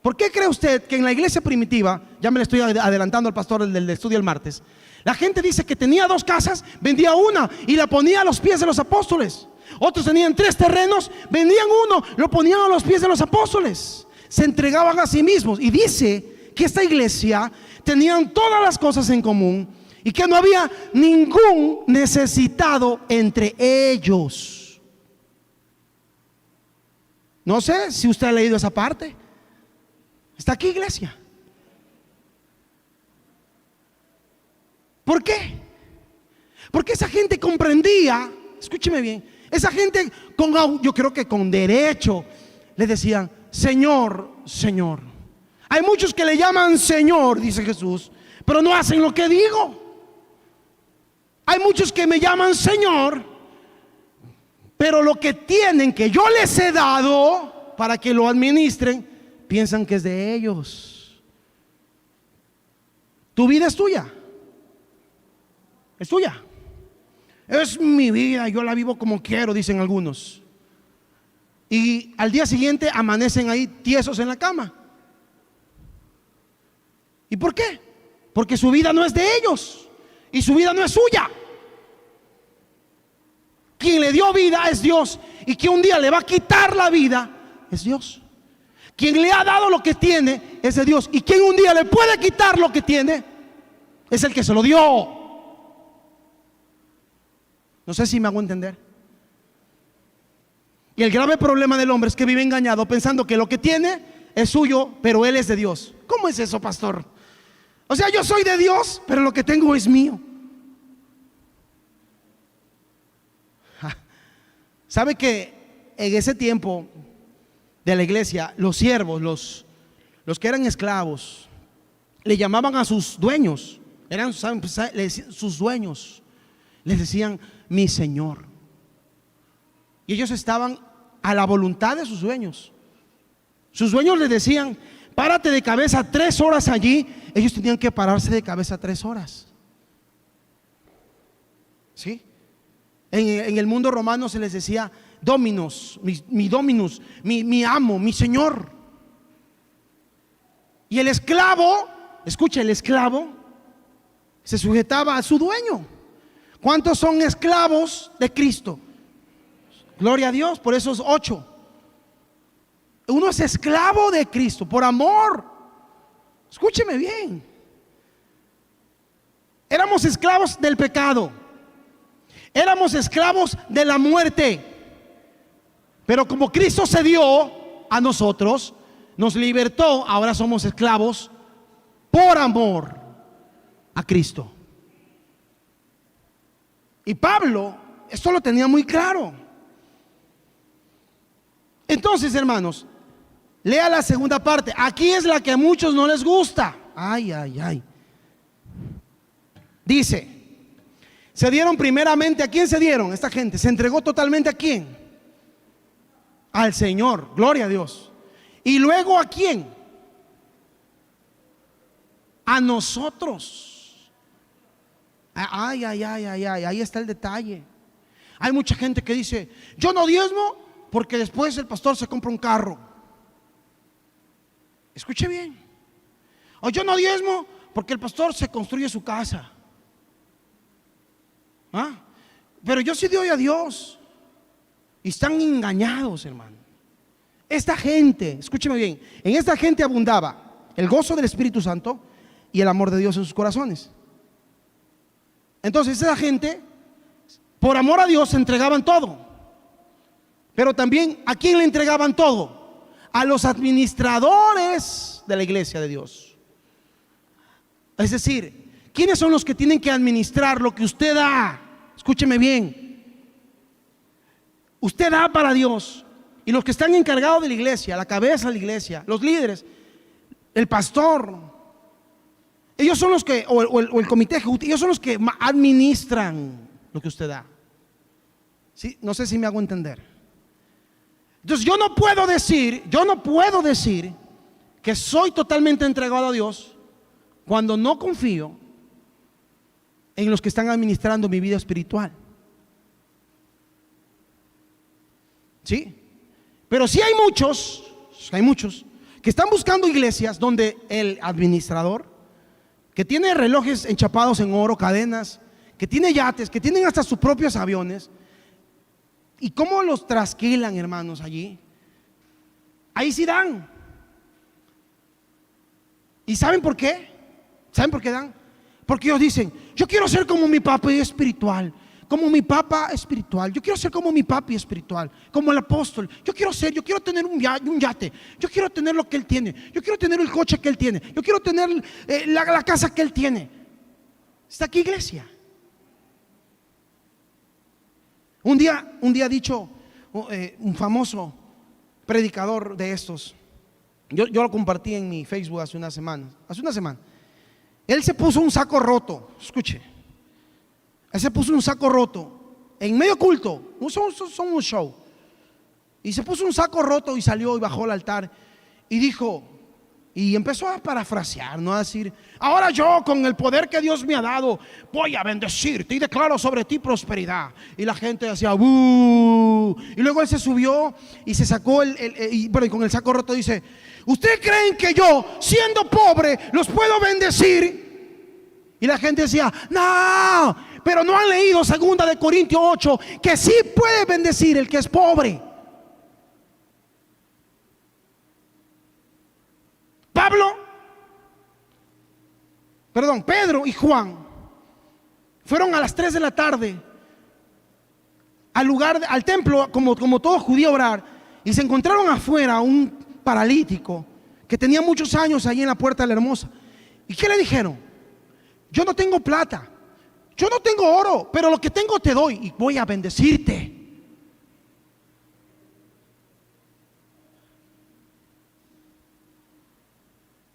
¿Por qué cree usted que en la iglesia primitiva, ya me le estoy adelantando al pastor del estudio el martes, la gente dice que tenía 2 casas, vendía una y la ponía a los pies de los apóstoles? Otros tenían 3 terrenos, vendían uno, lo ponían a los pies de los apóstoles. Se entregaban a sí mismos. Y dice que esta iglesia tenían todas las cosas en común y que no había ningún necesitado entre ellos. No sé si usted ha leído esa parte. Está aquí, iglesia. ¿Por qué? Porque esa gente comprendía, escúcheme bien, esa gente yo creo que con derecho le decían: Señor, Señor. Hay muchos que le llaman Señor, dice Jesús, pero no hacen lo que digo. Hay muchos que me llaman Señor, pero lo que tienen, que yo les he dado para que lo administren, piensan que es de ellos. Tu vida es tuya. Es tuya. Es mi vida, yo la vivo como quiero, dicen algunos. Y al día siguiente amanecen ahí tiesos en la cama. ¿Y por qué? Porque su vida no es de ellos y su vida no es suya. Quien le dio vida es Dios, y quien un día le va a quitar la vida es Dios. Quien le ha dado lo que tiene es de Dios, y quien un día le puede quitar lo que tiene es el que se lo dio. No sé si me hago entender. Y el grave problema del hombre es que vive engañado pensando que lo que tiene es suyo, pero él es de Dios. ¿Cómo es eso, pastor? O sea, yo soy de Dios, pero lo que tengo es mío. ¿Sabe que en ese tiempo de la iglesia, los siervos, los que eran esclavos, le llamaban a sus dueños? Eran, ¿saben? Le decían sus dueños. les decían mi Señor. Y ellos estaban a la voluntad de sus dueños. Sus dueños les decían, párate de cabeza 3 horas allí. Ellos tenían que pararse de cabeza 3 horas. ¿Sí? En el mundo romano se les decía Dominus, mi Dominus, mi amo, mi Señor. Y el esclavo, escucha, el esclavo se sujetaba a su dueño. ¿Cuántos son esclavos de Cristo? Gloria a Dios, por esos 8. Uno es esclavo de Cristo por amor. Escúcheme bien. Éramos esclavos del pecado. Éramos esclavos de la muerte. Pero como Cristo se dio a nosotros, nos libertó, ahora somos esclavos por amor a Cristo. Y Pablo esto lo tenía muy claro. Entonces, hermanos, lea la segunda parte. Aquí es la que a muchos no les gusta. Ay, ay, ay. Dice, se dieron primeramente, ¿a quién se dieron esta gente? Se entregó totalmente, ¿a quién? Al Señor, gloria a Dios. Y luego, ¿a quién? A nosotros. Ay, ay, ay, ay, ay, ahí está el detalle. Hay mucha gente que dice, yo no diezmo porque después el pastor se compra un carro. Escuche bien. O yo no diezmo porque el pastor se construye su casa. Pero yo sí doy a Dios. Y están engañados, hermano. Esta gente, escúcheme bien, en esta gente abundaba el gozo del Espíritu Santo y el amor de Dios en sus corazones. Entonces esa gente, por amor a Dios, se entregaban todo. Pero también, ¿a quién le entregaban todo? A los administradores de la iglesia de Dios. Es decir, ¿quiénes son los que tienen que administrar lo que usted da? Escúcheme bien. Usted da para Dios. Y los que están encargados de la iglesia, la cabeza de la iglesia, los líderes, el pastor, ellos son los que, o el comité ejecutivo, ellos son los que administran lo que usted da. ¿Sí? No sé si me hago entender. Entonces yo no puedo decir que soy totalmente entregado a Dios cuando no confío en los que están administrando mi vida espiritual. ¿Sí? Pero sí hay muchos que están buscando iglesias donde el administrador, que tiene relojes enchapados en oro, cadenas, que tiene yates, que tienen hasta sus propios aviones, ¿y cómo los trasquilan, hermanos, allí? Ahí sí dan. ¿Y saben por qué? ¿Saben por qué dan? Porque ellos dicen, yo quiero ser como mi papi espiritual. Como mi papá espiritual, yo quiero ser como mi papi espiritual, como el apóstol. Yo quiero tener un yate, yo quiero tener lo que él tiene, yo quiero tener el coche que él tiene, yo quiero tener la casa que él tiene. Está aquí, iglesia. Un día ha dicho un famoso predicador de estos, yo lo compartí en mi Facebook hace una semana. Él se puso un saco roto, escuche. Él se puso un saco roto en medio culto, son un show. Y se puso un saco roto y salió y bajó al altar y dijo, y empezó a parafrasear, ¿no? A decir, ahora yo con el poder que Dios me ha dado voy a bendecirte y declaro sobre ti prosperidad. Y la gente decía, ¡buh! Y luego él se subió y se sacó y con el saco roto dice, ¿ustedes creen que yo, siendo pobre, los puedo bendecir? Y la gente decía, no. Pero no han leído 2 Corintios 8, que sí puede bendecir el que es pobre. Pedro y Juan fueron a las 3 de la tarde al templo, como todo judío, a orar, y se encontraron afuera un paralítico que tenía muchos años ahí en la puerta de la Hermosa. ¿Y qué le dijeron? Yo no tengo plata, yo no tengo oro, pero lo que tengo te doy y voy a bendecirte.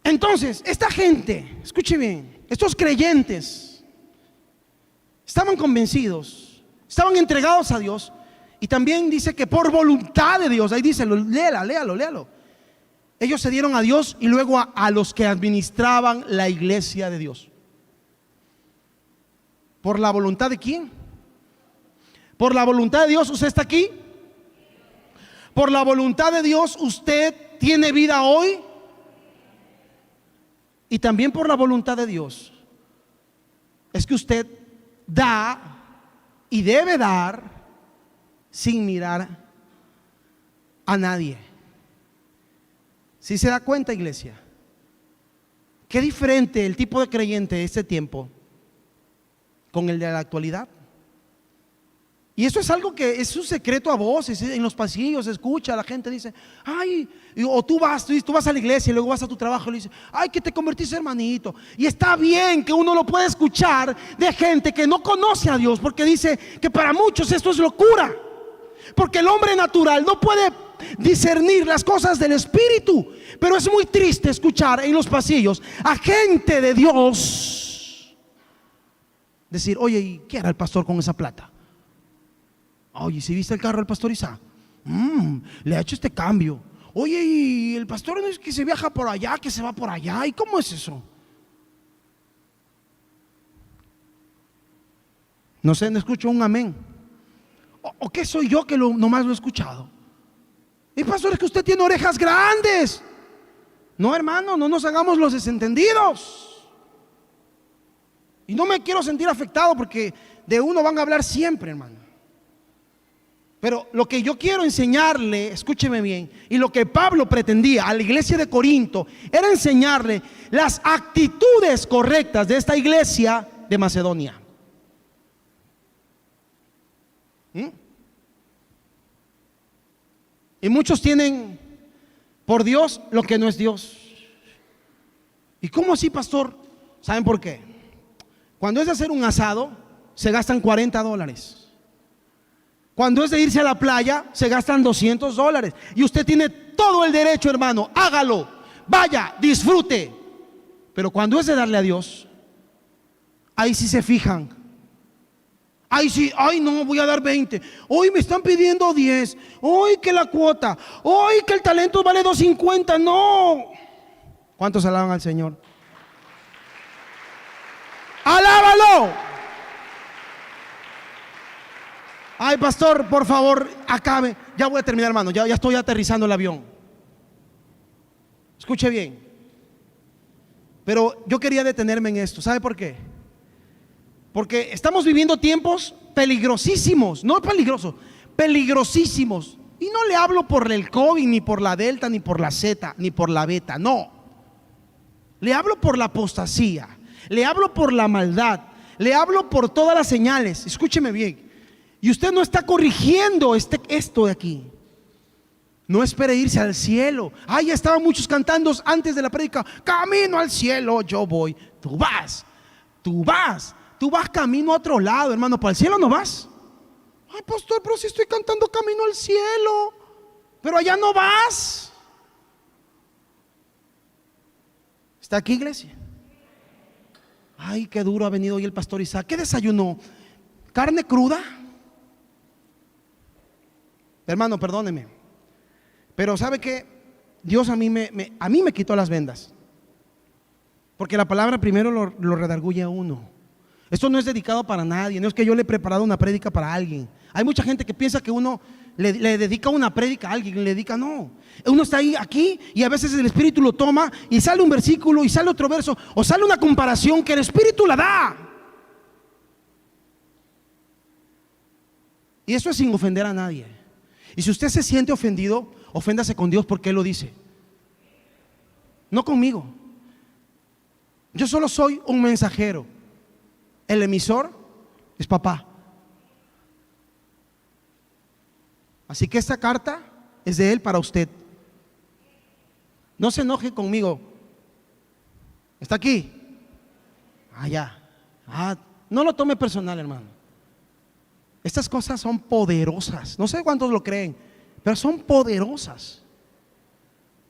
Entonces, esta gente, escuche bien, estos creyentes estaban convencidos, estaban entregados a Dios. Y también dice que por voluntad de Dios, ahí dice, léalo. Ellos se dieron a Dios y luego a los que administraban la iglesia de Dios. ¿Por la voluntad de quién? Por la voluntad de Dios usted está aquí. Por la voluntad de Dios usted tiene vida hoy. Y también por la voluntad de Dios es que usted da y debe dar sin mirar a nadie. ¿Sí se da cuenta, iglesia? Qué diferente el tipo de creyente de este tiempo con el de la actualidad. Y eso es algo que es un secreto a voces. En los pasillos se escucha, la gente dice, ay, o tú vas a la iglesia y luego vas a tu trabajo y le dices, ay, que te convertiste, hermanito. Y está bien que uno lo pueda escuchar de gente que no conoce a Dios, porque dice que para muchos esto es locura, porque el hombre natural no puede discernir las cosas del espíritu. Pero es muy triste escuchar en los pasillos a gente de Dios decir, oye, ¿y qué hará el pastor con esa plata? Oye, ¿si viste el carro del pastor Isaac? Le ha hecho este cambio. Oye, y el pastor no es que se viaja por allá, que se va por allá. ¿Y cómo es eso? No sé, no escucho un amén. ¿O qué soy yo que nomás lo he escuchado? Y pastor, es que usted tiene orejas grandes. No, hermano, no nos hagamos los desentendidos. Y no me quiero sentir afectado porque de uno van a hablar siempre, hermano. Pero lo que yo quiero enseñarle, escúcheme bien, y lo que Pablo pretendía a la iglesia de Corinto era enseñarle las actitudes correctas de esta iglesia de Macedonia. Y muchos tienen por Dios lo que no es Dios. ¿Y cómo así, pastor? ¿Saben por qué? Cuando es de hacer un asado, se gastan $40. Cuando es de irse a la playa, se gastan $200. Y usted tiene todo el derecho, hermano, hágalo, vaya, disfrute. Pero cuando es de darle a Dios, ahí sí se fijan. Ahí sí, ay no, voy a dar 20. Hoy me están pidiendo 10. Hoy que la cuota. Hoy que el talento vale $2.50. No. ¿Cuántos alaban al Señor? ¡Alábalo! Ay, pastor, por favor, acabe. Ya voy a terminar, hermano. Ya estoy aterrizando el avión. Escuche bien. Pero yo quería detenerme en esto. ¿Sabe por qué? Porque estamos viviendo tiempos peligrosísimos. No peligrosos, peligrosísimos. Y no le hablo por el COVID, ni por la Delta, ni por la Z, ni por la Beta. No. Le hablo por la apostasía. Le hablo por la maldad. Le hablo por todas las señales. Escúcheme bien. Y usted no está corrigiendo esto de aquí. No espere irse al cielo. Ay, ya estaban muchos cantando antes de la prédica. Camino al cielo, yo voy. Tú vas camino a otro lado, hermano. Para el cielo no vas. Ay, pastor, pero si estoy cantando camino al cielo, pero allá no vas. ¿Está aquí, iglesia? Ay, qué duro ha venido hoy el pastor Isaac. ¿Qué desayunó? ¿Carne cruda? Hermano, perdóneme, pero ¿sabe qué? Dios a mí me quitó las vendas, porque la palabra primero lo redarguye a uno. Esto no es dedicado para nadie. No es que yo le he preparado una prédica para alguien. Hay mucha gente que piensa que uno le dedica una prédica a alguien. Le dedica, no. Uno está ahí, aquí, y a veces el Espíritu lo toma y sale un versículo y sale otro verso, o sale una comparación que el Espíritu la da. Y eso es sin ofender a nadie. Y si usted se siente ofendido, oféndase con Dios, porque Él lo dice, no conmigo. Yo solo soy un mensajero. El emisor es papá. Así que esta carta es de Él para usted. No se enoje conmigo. ¿Está aquí? Ya. No lo tome personal, hermano. Estas cosas son poderosas. No sé cuántos lo creen, pero son poderosas.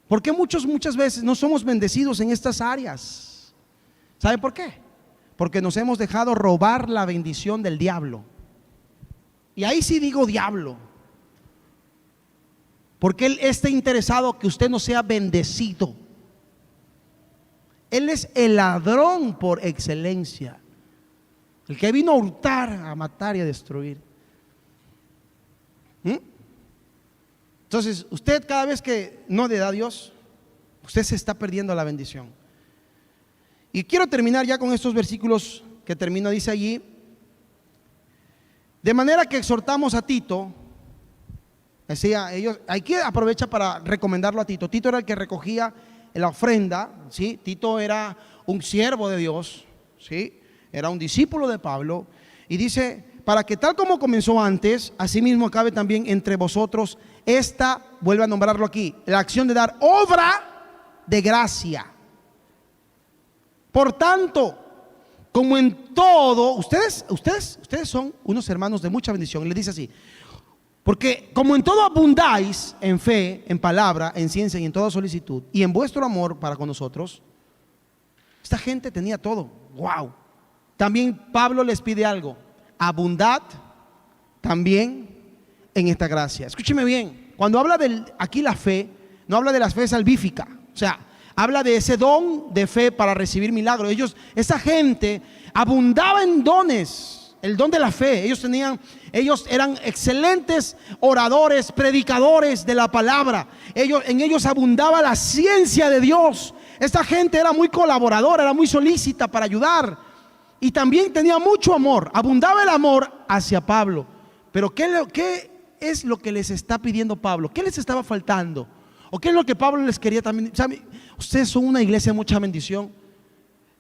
¿Por qué muchas veces no somos bendecidos en estas áreas? ¿Sabe por qué? porque nos hemos dejado robar la bendición del diablo. Y ahí sí digo diablo, porque él está interesado que usted no sea bendecido. Él es el ladrón por excelencia, el que vino a hurtar, a matar y a destruir. Entonces, usted cada vez que no le da a Dios, usted se está perdiendo la bendición. Y quiero terminar ya con estos versículos que termina, dice allí: de manera que exhortamos a Tito. Decía, aquí aprovecha para recomendarlo a Tito. Tito era el que recogía la ofrenda, ¿sí? Tito era un siervo de Dios, ¿sí? Era un discípulo de Pablo. Y dice, para que tal como comenzó antes, asimismo acabe también entre vosotros esta, vuelve a nombrarlo aquí, la acción de dar obra de gracia. Por tanto, como en todo, ustedes son unos hermanos de mucha bendición. Y le dice así: porque como en todo abundáis en fe, en palabra, en ciencia y en toda solicitud, y en vuestro amor para con nosotros. Esta gente tenía todo. Wow. También Pablo les pide algo: abundad también en esta gracia. Escúcheme bien, cuando habla aquí la fe, no habla de la fe salvífica, o sea, habla de ese don de fe para recibir milagros. Esa gente abundaba en dones, el don de la fe. Ellos eran excelentes oradores, predicadores de la palabra. En ellos abundaba la ciencia de Dios. Esta gente era muy colaboradora, era muy solícita para ayudar, y también tenía mucho amor. Abundaba el amor hacia Pablo. Pero ¿qué es lo que les está pidiendo Pablo? ¿Qué les estaba faltando? ¿O qué es lo que Pablo les quería también? ¿Sabe? Ustedes son una iglesia de mucha bendición,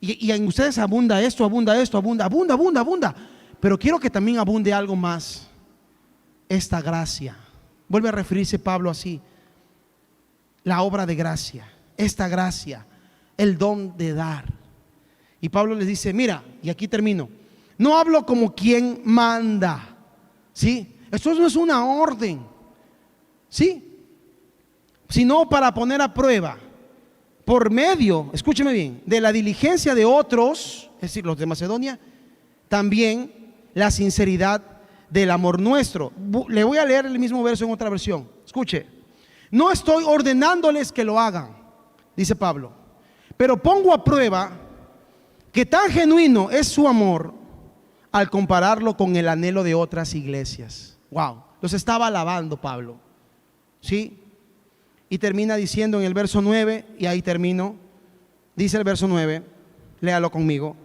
y en ustedes abunda esto, abunda. Pero quiero que también abunde algo más: esta gracia. Vuelve a referirse Pablo así: la obra de gracia, esta gracia, el don de dar. Y Pablo les dice: mira, y aquí termino, no hablo como quien manda, ¿sí? Esto no es una orden, ¿sí? Sino para poner a prueba, por medio, escúcheme bien, de la diligencia de otros, es decir, los de Macedonia, también la sinceridad del amor nuestro. Le voy a leer el mismo verso en otra versión. Escuche: no estoy ordenándoles que lo hagan, dice Pablo, pero pongo a prueba que tan genuino es su amor al compararlo con el anhelo de otras iglesias. Wow, los estaba alabando Pablo, ¿sí? Y termina diciendo en el verso 9, y ahí termino, dice el verso 9, léalo conmigo: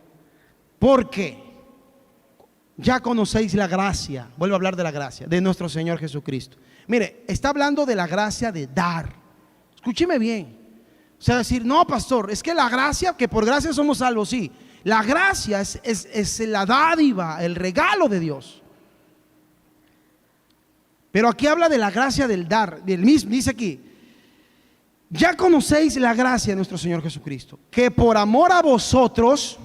porque ya conocéis la gracia, vuelvo a hablar de la gracia de nuestro Señor Jesucristo. Mire, está hablando de la gracia de dar. Escúcheme bien. O sea, decir, no, pastor, es que la gracia, que por gracia somos salvos, sí. La gracia es la dádiva, el regalo de Dios. Pero aquí habla de la gracia del dar. Dice aquí: ya conocéis la gracia de nuestro Señor Jesucristo, que por amor a vosotros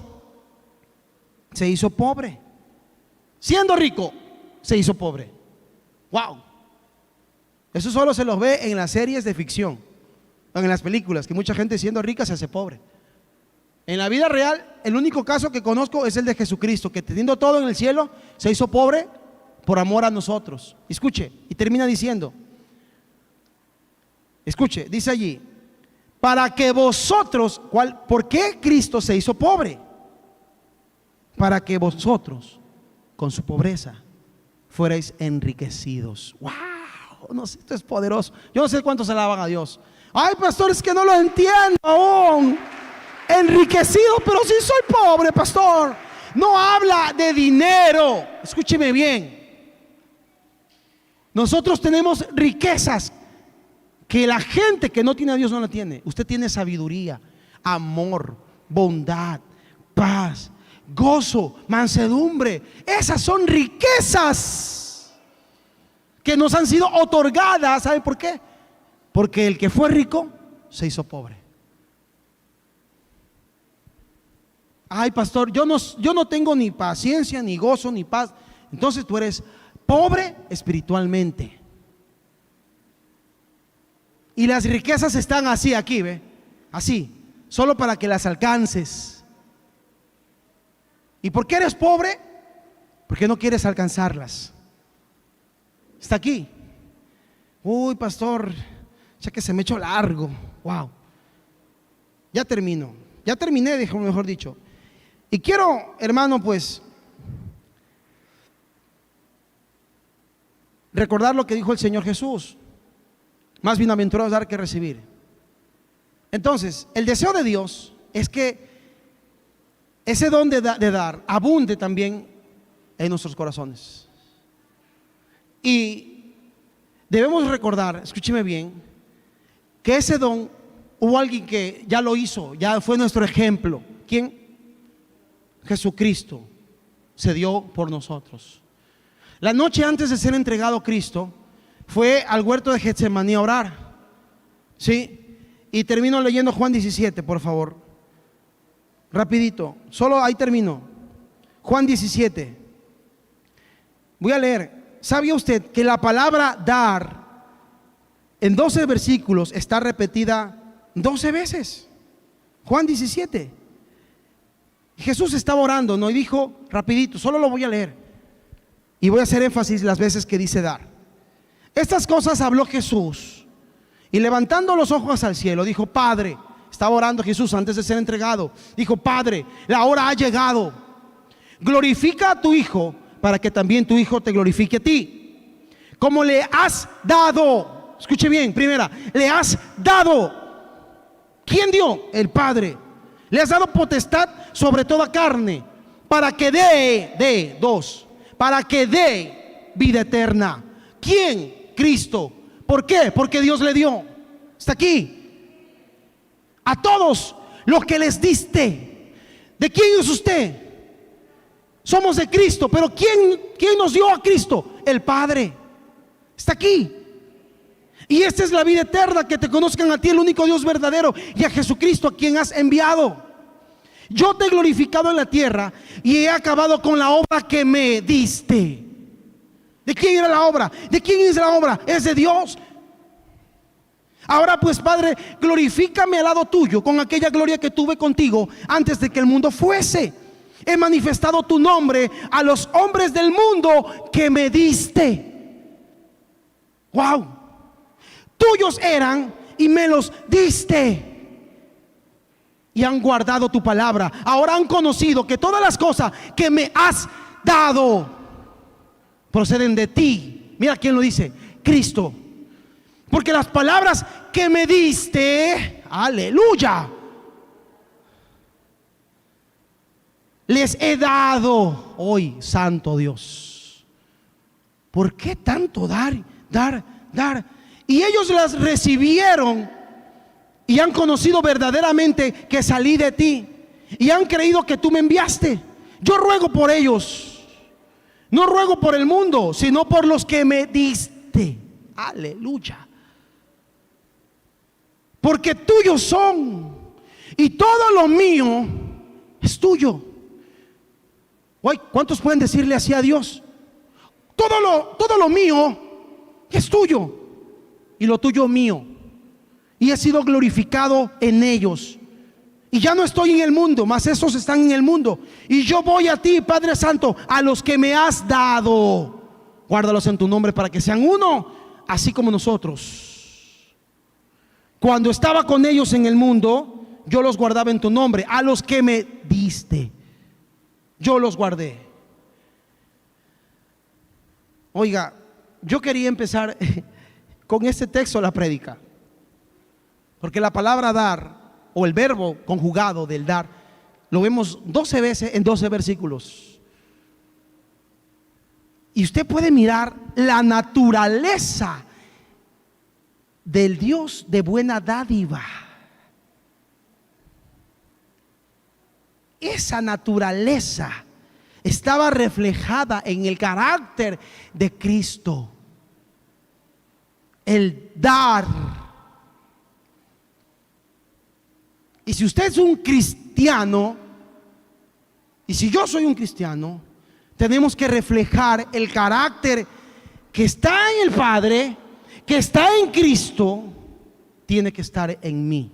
se hizo pobre. Siendo rico, se hizo pobre. Wow. Eso solo se los ve en las series de ficción, en las películas, que mucha gente siendo rica se hace pobre. En la vida real, el único caso que conozco es el de Jesucristo, que teniendo todo en el cielo, se hizo pobre por amor a nosotros. Escuche, y termina diciendo, escuche, dice allí: para que vosotros, ¿por qué Cristo se hizo pobre? Para que vosotros, con su pobreza, fuerais enriquecidos. ¡Wow! No sé, esto es poderoso. Yo no sé cuántos alaban a Dios. Ay, pastor, es que no lo entiendo aún. Enriquecido, pero sí soy pobre, pastor. No habla de dinero. Escúcheme bien. Nosotros tenemos riquezas que la gente que no tiene a Dios no la tiene. Usted tiene sabiduría, amor, bondad, paz, gozo, mansedumbre. Esas son riquezas que nos han sido otorgadas. ¿Sabe por qué? Porque el que fue rico se hizo pobre. Ay, pastor, yo no tengo ni paciencia, ni gozo, ni paz. Entonces tú eres pobre espiritualmente. Y las riquezas están así aquí, ¿ve? Así, solo para que las alcances. ¿Y por qué eres pobre? Porque no quieres alcanzarlas. Está aquí. Uy, pastor, ya que se me echó largo. Wow. Ya termino. Ya terminé, mejor dicho. Y quiero, hermano, pues recordar lo que dijo el Señor Jesús. Más bienaventurados dar que recibir. Entonces, el deseo de Dios es que ese don de dar abunde también en nuestros corazones. Y debemos recordar, escúcheme bien, que ese don hubo alguien que ya lo hizo, ya fue nuestro ejemplo. ¿Quién? Jesucristo se dio por nosotros. La noche antes de ser entregado a Cristo, fue al huerto de Getsemaní a orar. ¿Sí? Y termino leyendo Juan 17, por favor. Rapidito, solo ahí termino. Juan 17. Voy a leer. ¿Sabía usted que la palabra dar en 12 versículos está repetida 12 veces? Juan 17. Jesús estaba orando, ¿no? Y dijo, rapidito, solo lo voy a leer. Y voy a hacer énfasis las veces que dice dar. Estas cosas habló Jesús. Y levantando los ojos al cielo, dijo, Padre, estaba orando Jesús antes de ser entregado. Dijo, Padre, la hora ha llegado. Glorifica a tu Hijo, para que también tu Hijo te glorifique a ti. Como le has dado, escuche bien, primera, le has dado. ¿Quién dio? El Padre. Le has dado potestad sobre toda carne, para que para que dé vida eterna. ¿Quién? Cristo. ¿Por qué? Porque Dios le dio. Está aquí. A todos los que les diste. ¿De quién es usted? Somos de Cristo, pero ¿quién nos dio a Cristo? El Padre. Está aquí. Y esta es la vida eterna, que te conozcan a ti, el único Dios verdadero, y a Jesucristo, a quien has enviado. Yo te he glorificado en la tierra y he acabado con la obra que me diste. ¿De quién era la obra? ¿De quién es la obra? Es de Dios. Ahora pues, Padre, glorifícame al lado tuyo con aquella gloria que tuve contigo antes de que el mundo fuese. He manifestado tu nombre a los hombres del mundo que me diste. Wow. Tuyos eran y me los diste. Y han guardado tu palabra. Ahora han conocido que todas las cosas que me has dado proceden de ti. Mira quién lo dice, Cristo. Porque las palabras que me diste, aleluya, les he dado hoy, santo Dios. ¿Por qué tanto dar? Y ellos las recibieron y han conocido verdaderamente que salí de ti y han creído que tú me enviaste. Yo ruego por ellos. No ruego por el mundo, sino por los que me diste. Aleluya. Porque tuyos son, y todo lo mío es tuyo. ¿Cuántos pueden decirle así a Dios? Todo lo mío es tuyo, y lo tuyo mío. Y he sido glorificado en ellos. Y ya no estoy en el mundo, mas esos están en el mundo. Y yo voy a ti, Padre Santo, a los que me has dado. Guárdalos en tu nombre para que sean uno, así como nosotros. Cuando estaba con ellos en el mundo, yo los guardaba en tu nombre. A los que me diste, yo los guardé. Oiga, yo quería empezar con este texto la prédica, porque la palabra dar, o el verbo conjugado del dar, lo vemos 12 veces en 12 versículos. Y usted puede mirar la naturaleza del Dios de buena dádiva. Esa naturaleza estaba reflejada en el carácter de Cristo. El dar. Y si usted es un cristiano, y si yo soy un cristiano, tenemos que reflejar el carácter que está en el Padre, que está en Cristo, tiene que estar en mí.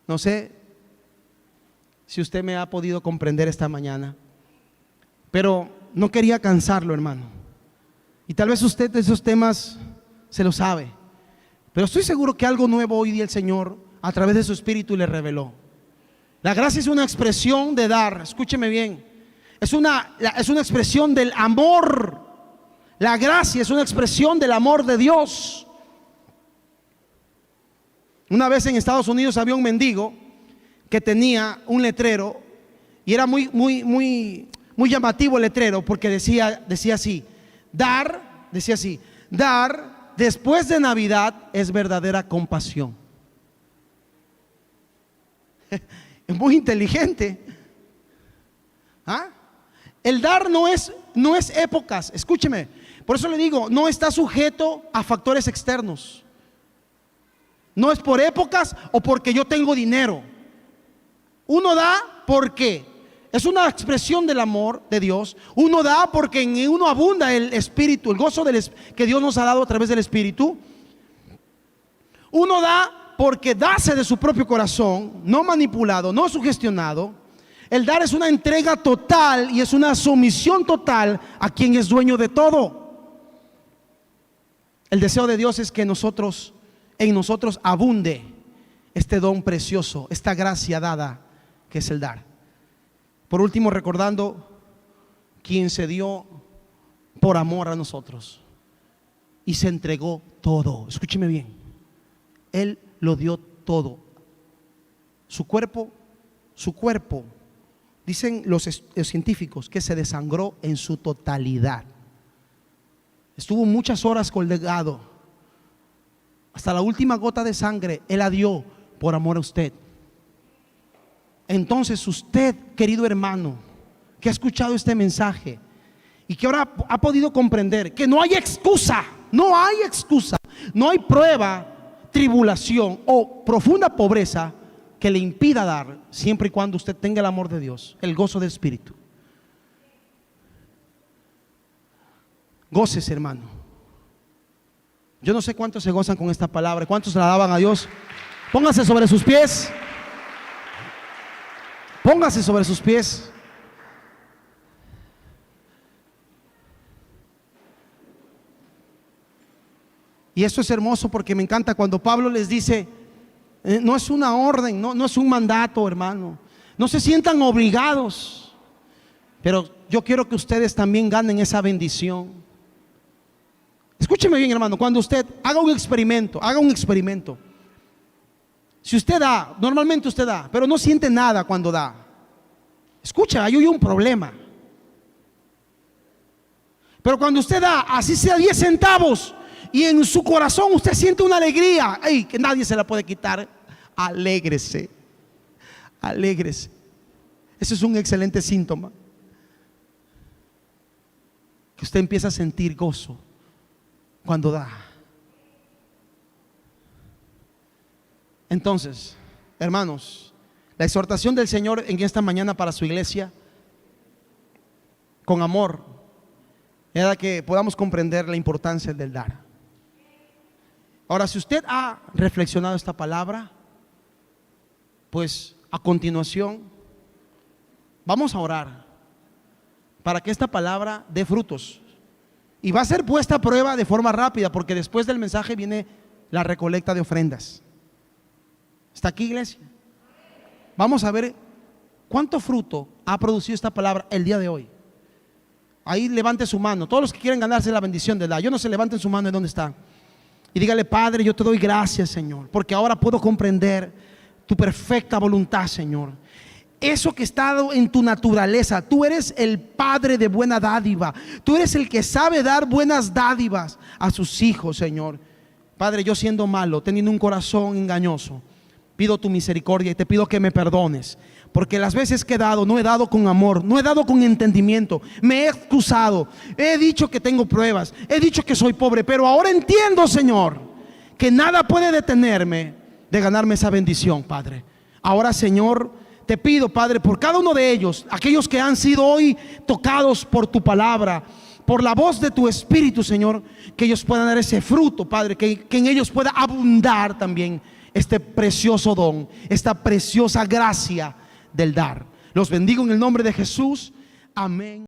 No sé si usted me ha podido comprender esta mañana. Pero no quería cansarlo, hermano. Y tal vez usted de esos temas se lo sabe, pero estoy seguro que algo nuevo hoy día el Señor a través de su Espíritu le reveló. La gracia es una expresión de dar, escúcheme bien. Es una expresión del amor. La gracia es una expresión del amor de Dios. Una vez en Estados Unidos había un mendigo que tenía un letrero y era muy llamativo el letrero, porque decía así: dar después de Navidad es verdadera compasión. Es muy inteligente. ¿Ah? El dar no es épocas, escúcheme. Por eso le digo, no está sujeto a factores externos. No es por épocas o porque yo tengo dinero. Uno da porque es una expresión del amor de Dios. Uno da porque en uno abunda el Espíritu, el gozo que Dios nos ha dado a través del Espíritu. Uno da porque dace de su propio corazón, no manipulado, no sugestionado. El dar es una entrega total y es una sumisión total a quien es dueño de todo. El deseo de Dios es que en nosotros abunde este don precioso, esta gracia dada que es el dar. Por último, recordando quien se dio por amor a nosotros y se entregó todo. Escúcheme bien, Él lo dio todo. Su cuerpo, dicen los científicos que se desangró en su totalidad. Estuvo muchas horas colgado. Hasta la última gota de sangre Él la dio por amor a usted. Entonces usted, querido hermano, que ha escuchado este mensaje y que ahora ha podido comprender que no hay excusa, no hay prueba, tribulación o profunda pobreza que le impida dar, siempre y cuando usted tenga el amor de Dios, el gozo del Espíritu. Gócese, hermano. Yo no sé cuántos se gozan con esta palabra, cuántos la daban a Dios. Póngase sobre sus pies. Póngase sobre sus pies. Y esto es hermoso porque me encanta cuando Pablo les dice, no es una orden, no es un mandato, hermano. No se sientan obligados, pero yo quiero que ustedes también ganen esa bendición. Escúcheme bien, hermano, cuando usted haga un experimento. Si usted da, normalmente usted da, pero no siente nada cuando da. Escucha, hay un problema. Pero cuando usted da, así sea 10 centavos, y en su corazón usted siente una alegría, que nadie se la puede quitar, alégrese. Ese es un excelente síntoma, que usted empieza a sentir gozo cuando da. Entonces, hermanos, la exhortación del Señor en esta mañana para su iglesia, con amor, era que podamos comprender la importancia del dar. Ahora, si usted ha reflexionado esta palabra, pues a continuación vamos a orar para que esta palabra dé frutos. Y va a ser puesta a prueba de forma rápida, porque después del mensaje viene la recolecta de ofrendas. ¿Está aquí, iglesia? Vamos a ver cuánto fruto ha producido esta palabra el día de hoy. Ahí levante su mano. Todos los que quieren ganarse la bendición de la, yo no sé, levanten su mano de donde está y dígale: Padre, yo te doy gracias, Señor, porque ahora puedo comprender tu perfecta voluntad, Señor. Eso que está en tu naturaleza. Tú eres el Padre de buena dádiva. Tú eres el que sabe dar buenas dádivas a sus hijos, Señor. Padre, yo siendo malo, teniendo un corazón engañoso, pido tu misericordia y te pido que me perdones, porque las veces que he dado, no he dado con amor, no he dado con entendimiento. Me he excusado, he dicho que tengo pruebas, he dicho que soy pobre, pero ahora entiendo, Señor, que nada puede detenerme de ganarme esa bendición, Padre. Ahora, Señor, te pido, Padre, por cada uno de ellos, aquellos que han sido hoy tocados por tu palabra, por la voz de tu Espíritu, Señor, que ellos puedan dar ese fruto, Padre, que en ellos pueda abundar también este precioso don, esta preciosa gracia del dar. Los bendigo en el nombre de Jesús. Amén.